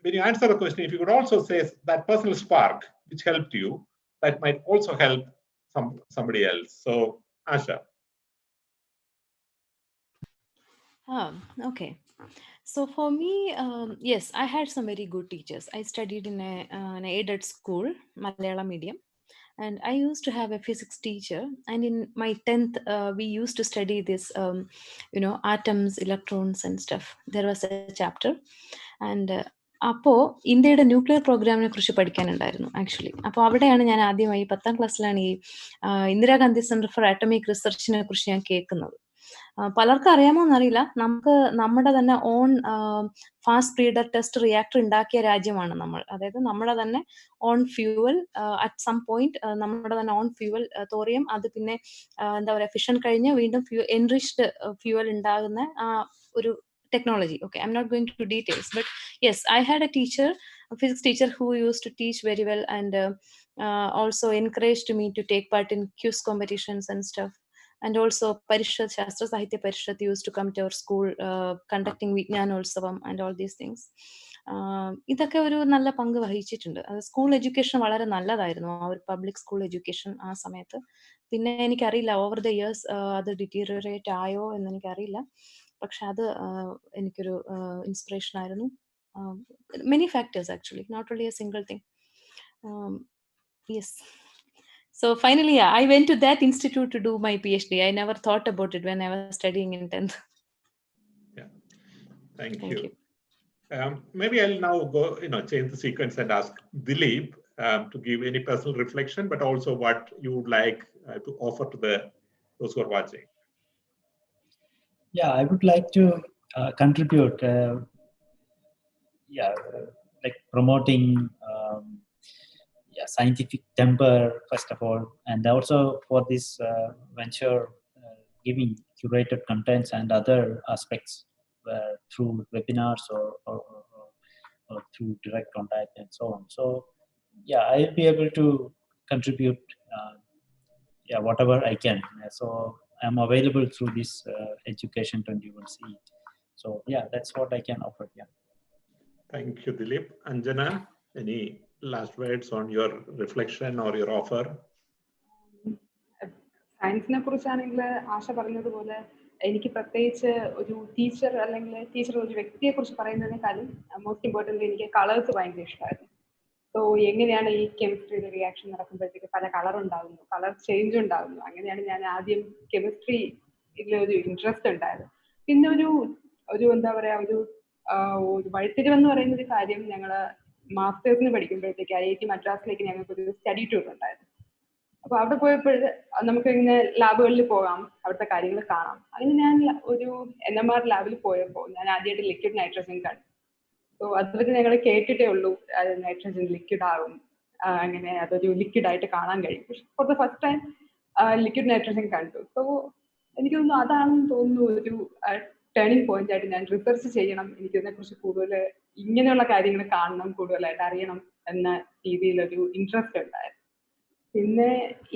when you answer the question, if you could also say that personal spark which helped you, that might also help somebody else. So Asha. Okay. So for me, yes, I had some very good teachers. I studied in an aided school, Malayalam medium. And I used to have a physics teacher. And in my 10th, we used to study this, atoms, electrons and stuff. There was a chapter. And അപ്പോൾ ഇന്ത്യയുടെ nuclear പ്രോഗ്രാമിനെ കുറിച്ച് പഠിക്കാനുണ്ടായിരുന്നു actually. അപ്പോൾ അവിടെയാണ് ഞാൻ ആദ്യമായി 10ാം ക്ലാസ്സിലാണ് ഈ ഇന്ദിരാഗാന്ധി സെന്റർ ഫോർ ആറ്റമിക് റിസർച്ചിനെ കുറിച്ച് ഞാൻ കേൾക്കുന്നത്. പലർക്കും അറിയാമോ എന്നറിയില്ല, നമുക്ക് നമ്മുടെ തന്നെ on fast breeder test reactor ഉണ്ടാക്കിയ രാജ്യമാണ് നമ്മൾ. അതായത് നമ്മുടെ തന്നെ on fuel at some point നമ്മുടെ തന്നെ ഓൺ ഫ്യൂവൽ തോറിയം, അത് പിന്നെ എന്താ പറയുക ഫിഷൻ കഴിഞ്ഞ് വീണ്ടും എൻറിച്ച്ഡ് ഫ്യൂവൽ ഉണ്ടാകുന്ന ഒരു technology. Okay, I'm not going to details, but yes, I had a teacher, a physics teacher, who used to teach very well and also encouraged me to take part in quiz competitions and stuff. And also Parishad, Shastra Sahitya Parishad used to come to our school conducting Vijnanotsavam and all these things. ഇതൊക്കെ ഒരു നല്ല പങ്ക് വഹിച്ചിട്ടുണ്ട്. അത് school education വളരെ നല്ലതായിരുന്നു, ആ ഒരു പബ്ലിക് സ്കൂൾ എഡ്യൂക്കേഷൻ ആ സമയത്ത്. പിന്നെ എനിക്കറിയില്ല ഓവർ ദ ഇയേഴ്സ് അത് ഡിറ്റീരിയറേറ്റ് ആയോ എന്ന് എനിക്കറിയില്ല. പക്ഷെ അത് എനിക്കൊരു ഇൻസ്പിറേഷൻ ആയിരുന്നു. Many factors actually, not really a single thing. Yes. So finally, yeah, I went to that institute to do my PhD. I never thought about it when I was studying in 10th. Yeah, thank Thank you. Maybe I'll now go, change the sequence and ask Dilip to give any personal reflection, but also what you would like to offer to those who are watching. Yeah, I would like to contribute. Like promoting scientific temper first of all, and also for this venture, giving curated contents and other aspects through webinars or through direct contact and so on. So yeah, I'll be able to contribute whatever I can. So I'm available through this Education21C. So yeah, that's what I can offer. Yeah. Thank you, Dilip. Anjana, any last words on your reflection or your offer? സയൻസിനെ കുറിച്ചാണെങ്കിൽ ആശ പറഞ്ഞതുപോലെ എനിക്ക് പ്രത്യേകിച്ച് ഒരു teacher അല്ലെങ്കിൽ teacher ഒരു വ്യക്തിയെ കുറിച്ച് പറയുന്നതിനേക്കാളും most important എനിക്ക് colours ഭയങ്കര ഇഷ്ടമായിരുന്നു. സോ എങ്ങനെയാണ് ഈ കെമിസ്ട്രിയുടെ റിയാക്ഷൻ നടക്കുമ്പോഴത്തേക്ക് പല കളർ ഉണ്ടാകുന്നു, കളർ ചേഞ്ച് ഉണ്ടാകുന്നു. അങ്ങനെയാണ് ഞാൻ ആദ്യം കെമിസ്ട്രിയിലൊരു ഇൻട്രസ്റ്റ് ഉണ്ടായത്. പിന്നെ ഒരു എന്താ പറയാ ഒരു വഴിത്തിരിവെന്ന് പറയുന്ന ഒരു കാര്യം, ഞങ്ങൾ മാസ്റ്റേഴ്സിന് പഠിക്കുമ്പോഴത്തേക്ക് IIT മദ്രാസിലേക്ക് ഞങ്ങൾക്കൊരു സ്റ്റഡി ടൂർ ഉണ്ടായിരുന്നു. അപ്പൊ അവിടെ പോയപ്പോൾ നമുക്ക് ഇങ്ങനെ ലാബുകളിൽ പോകാം, അവിടുത്തെ കാര്യങ്ങൾ കാണാം. അങ്ങനെ ഞാൻ ഒരു NMR ലാബിൽ പോയപ്പോൾ ഞാൻ ആദ്യമായിട്ട് ലിക്വിഡ് നൈട്രജൻ കണ്ടു. സോ അതുവരെ ഞങ്ങൾ കേട്ടിട്ടേ ഉള്ളൂ നൈട്രജൻ ലിക്വിഡ് ആകും, അങ്ങനെ അതൊരു ലിക്വിഡ് ആയിട്ട് കാണാൻ കഴിയും. പക്ഷെ for the first time liquid nitrogen കണ്ടു. സോ എനിക്ക് തോന്നുന്നു അതാണെന്ന് തോന്നുന്നു ഒരു ടേണിംഗ് പോയിന്റ് ആയിട്ട് ഞാൻ റിസർച്ച് ചെയ്യണം, എനിക്കിതിനെക്കുറിച്ച് കൂടുതൽ ഇങ്ങനെയുള്ള കാര്യങ്ങൾ കാണണം, കൂടുതലായിട്ട് അറിയണം എന്ന രീതിയിലൊരു ഇൻട്രസ്റ്റ് ഉണ്ടായിരുന്നു. പിന്നെ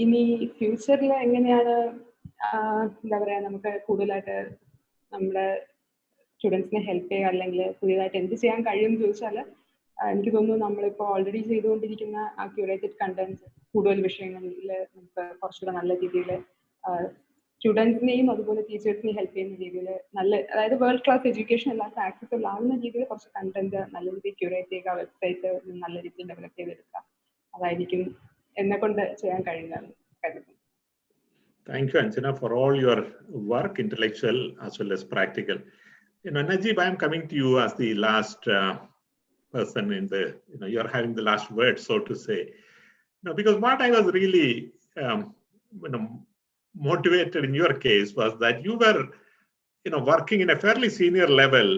ഇനി ഫ്യൂച്ചറിൽ എങ്ങനെയാണ് എന്താ പറയാ നമുക്ക് കൂടുതലായിട്ട് നമ്മുടെ സ്റ്റുഡൻസിനെ ഹെൽപ്പ് ചെയ്യുക അല്ലെങ്കിൽ പുതിയതായിട്ട് എന്ത് ചെയ്യാൻ കഴിയുമെന്ന് ചോദിച്ചാൽ എനിക്ക് തോന്നുന്നു നമ്മളിപ്പോൾ ഓൾറെഡി ചെയ്തുകൊണ്ടിരിക്കുന്ന ആ ക്യൂറേറ്റഡ് കണ്ടന്റ് കൂടുതൽ വിഷയങ്ങളിൽ നമുക്ക് കുറച്ചുകൂടെ നല്ല രീതിയിൽ സ്റ്റുഡൻസിനെയും അതുപോലെ ടീച്ചേഴ്സിനെയും ഹെൽപ്പ് ചെയ്യുന്ന രീതിയിൽ അതായത് വേൾഡ് ക്ലാസ് എഡ്യൂക്കേഷൻ എല്ലാവർക്കും ആക്സസിബിൾ ആവുന്ന രീതിയിൽ കുറച്ച് കണ്ടന്റ് നല്ല രീതിയിൽ ക്യൂറേറ്റ് ചെയ്യുക, വെബ്സൈറ്റ് നല്ല രീതിയിൽ ഡെവലപ്പ് ചെയ്തെടുക്കുക. അതായിരിക്കും എന്നെ കൊണ്ട് ചെയ്യാൻ കഴിയുന്നതെന്ന് കരുതുന്നു. Thank you, Anjana, for all your work, intellectual as well as practical. Najib, I am coming to you as the last person in the, you're having the last word, so to say. Because what I was really motivated in your case was that you were, working in a fairly senior level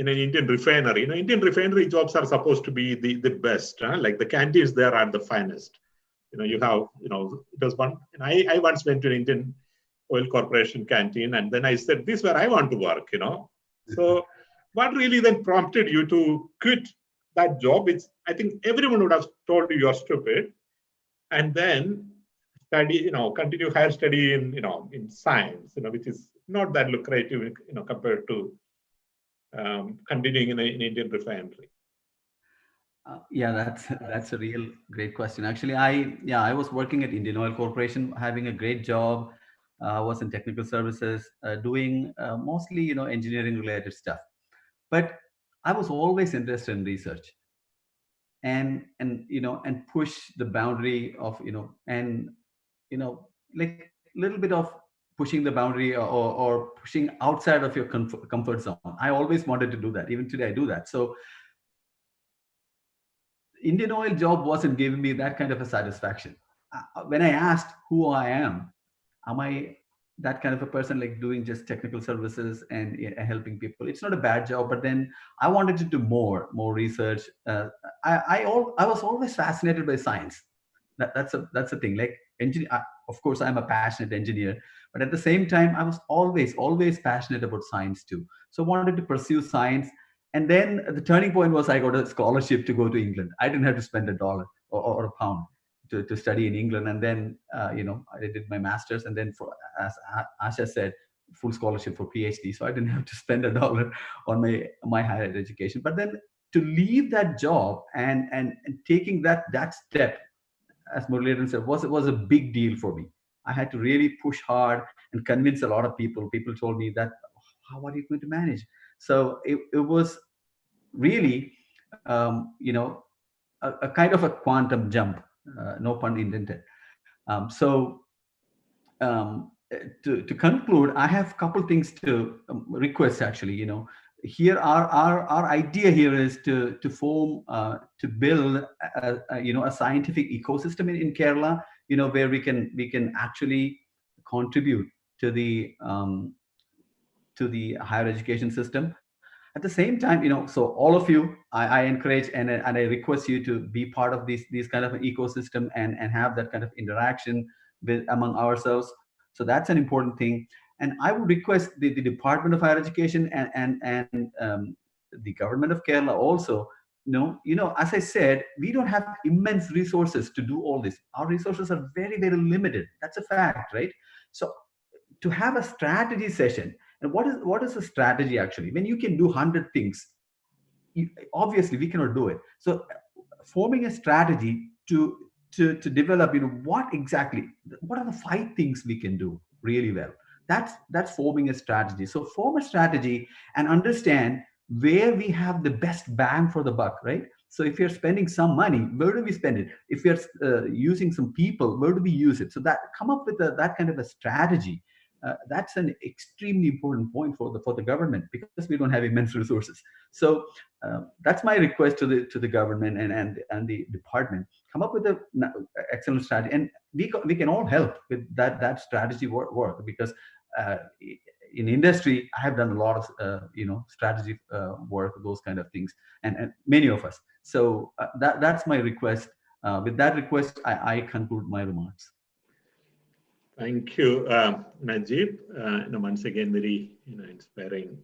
in an Indian refinery. Indian refinery jobs are supposed to be the best, like the canteens there are the finest. You have, it was one, I once went to an Indian Oil Corporation canteen, and then I said, this is where I want to work, So what really then prompted you to quit that job, which I think everyone would have told you you're stupid, and then study, continue higher study in science, which is not that lucrative, compared to continuing in an Indian refinery? Yeah, that's a real great question. Actually, I was working at Indian Oil Corporation, having a great job. Was in technical services, doing mostly engineering related stuff. But I was always interested in research, and push the boundary of like a little bit of pushing the boundary or pushing outside of your comfort zone. I always wanted to do that. Even today I do that. So Indian Oil job wasn't giving me that kind of a satisfaction. When I asked who I am I that kind of a person, like doing just technical services and helping people? It's not a bad job, but then I wanted to do more research. I was always fascinated by science. That's the thing. Like of course, I'm a passionate engineer, but at the same time, I was always passionate about science too. So I wanted to pursue science. And then the turning point was I got a scholarship to go to England. I didn't have to spend $1 or a pound to study in England. And then, I did my master's, and then as Asha said, full scholarship for PhD. So I didn't have to spend $1 on my higher education. But then to leave that job and taking that step, as Muralidharan said, was a big deal for me. I had to really push hard and convince a lot of people. People told me that, how are you going to manage? So it was really, a kind of a quantum jump, no pun intended. So to conclude, I have a couple things to request actually. Here our idea here is to form to build a scientific ecosystem in Kerala, where we can actually contribute to the higher education system. At the same time, so all of you, I encourage and I request you to be part of these kind of ecosystem and have that kind of interaction among ourselves. So that's an important thing. And I would request the Department of Higher Education and the government of Kerala also, as I said, we don't have immense resources to do all this. Our resources are very, very limited. That's a fact, right? So to have a strategy session, and what is a strategy actually? When you can do 100 things, obviously we cannot do it. So forming a strategy to develop, what are the 5 things we can do really well. That's forming a strategy. So form a strategy and understand where we have the best bang for the buck, right? So if you're spending some money, where do we spend it? If you're using some people, where do we use it? So that come up with that kind of a strategy. That's an extremely important point for the government, because we don't have immense resources. So that's my request to the government and the department. Come up with an excellent strategy, and we can all help with that strategy work, because in industry I have done a lot of strategy work, those kind of things, and many of us. So that's my request. With that request, I conclude my remarks. Thank you, Najib. Once again, very inspiring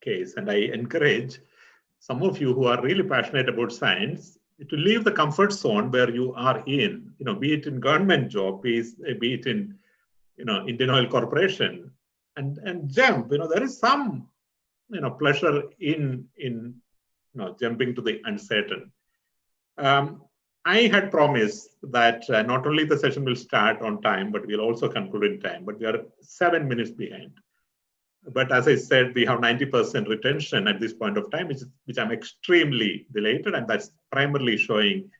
case, and I encourage some of you who are really passionate about science to leave the comfort zone where you are in. Be it in government job, be it in Indian Oil Corporation, and jump. There is some pleasure in jumping to the uncertain. I had promised that not only the session will start on time, but we'll also conclude in time. But we are 7 minutes behind. But as I said, we have 90% retention at this point of time, which I'm extremely delighted, and that's primarily showing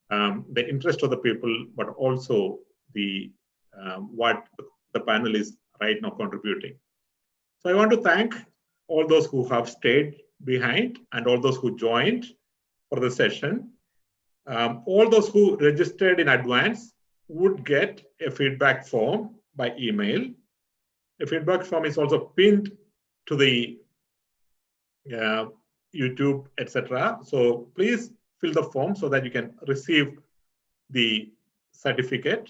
the interest of the people, but also the what the panel is right now contributing. So I want to thank all those who have stayed behind and all those who joined for the session. All those who registered in advance would get a feedback form by email. The feedback form is also pinned to the YouTube, etc. So please fill the form so that you can receive the certificate.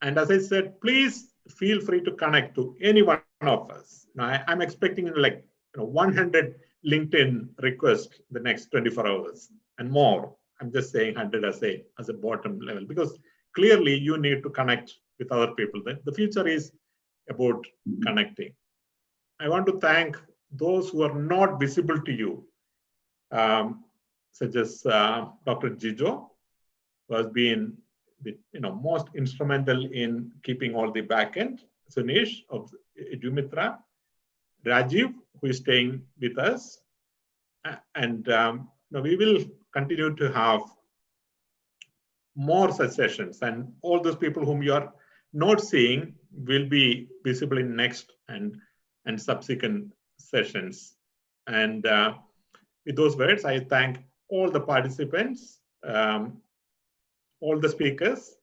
And as I said, please feel free to connect to any one of us. Now, I'm expecting like 100 LinkedIn requests the next 24 hours and more. I'm just saying 100 as a bottom level, because clearly you need to connect with other people. The future is about connecting. I want to thank those who are not visible to you, such as Dr. Jijo, who has been the most instrumental in keeping all the backend, Sunish of Edumitra, Rajiv, who is staying with us, and we will continue to have more such sessions, and all those people whom you are not seeing will be visible in next and subsequent sessions. And with those words, I thank all the participants, all the speakers,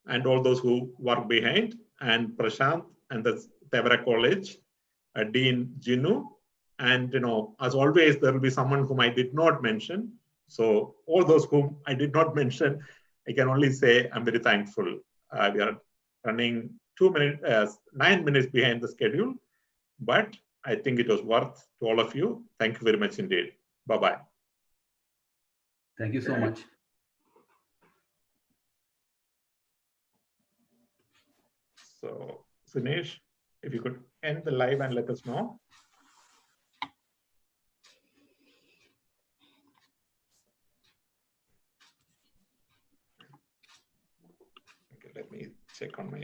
and all those who work behind, and Prashant and the Tevra College, Dean Jinu, and as always, there will be someone whom I did not mention. So all those whom I did not mention, I can only say I'm very thankful. We are running 9 minutes behind the schedule, but I think it was worth to all of you. Thank you very much indeed. Bye-bye. Thank you so much. So, Sunesh, if you could end the live and let us know. Okay, let me check on my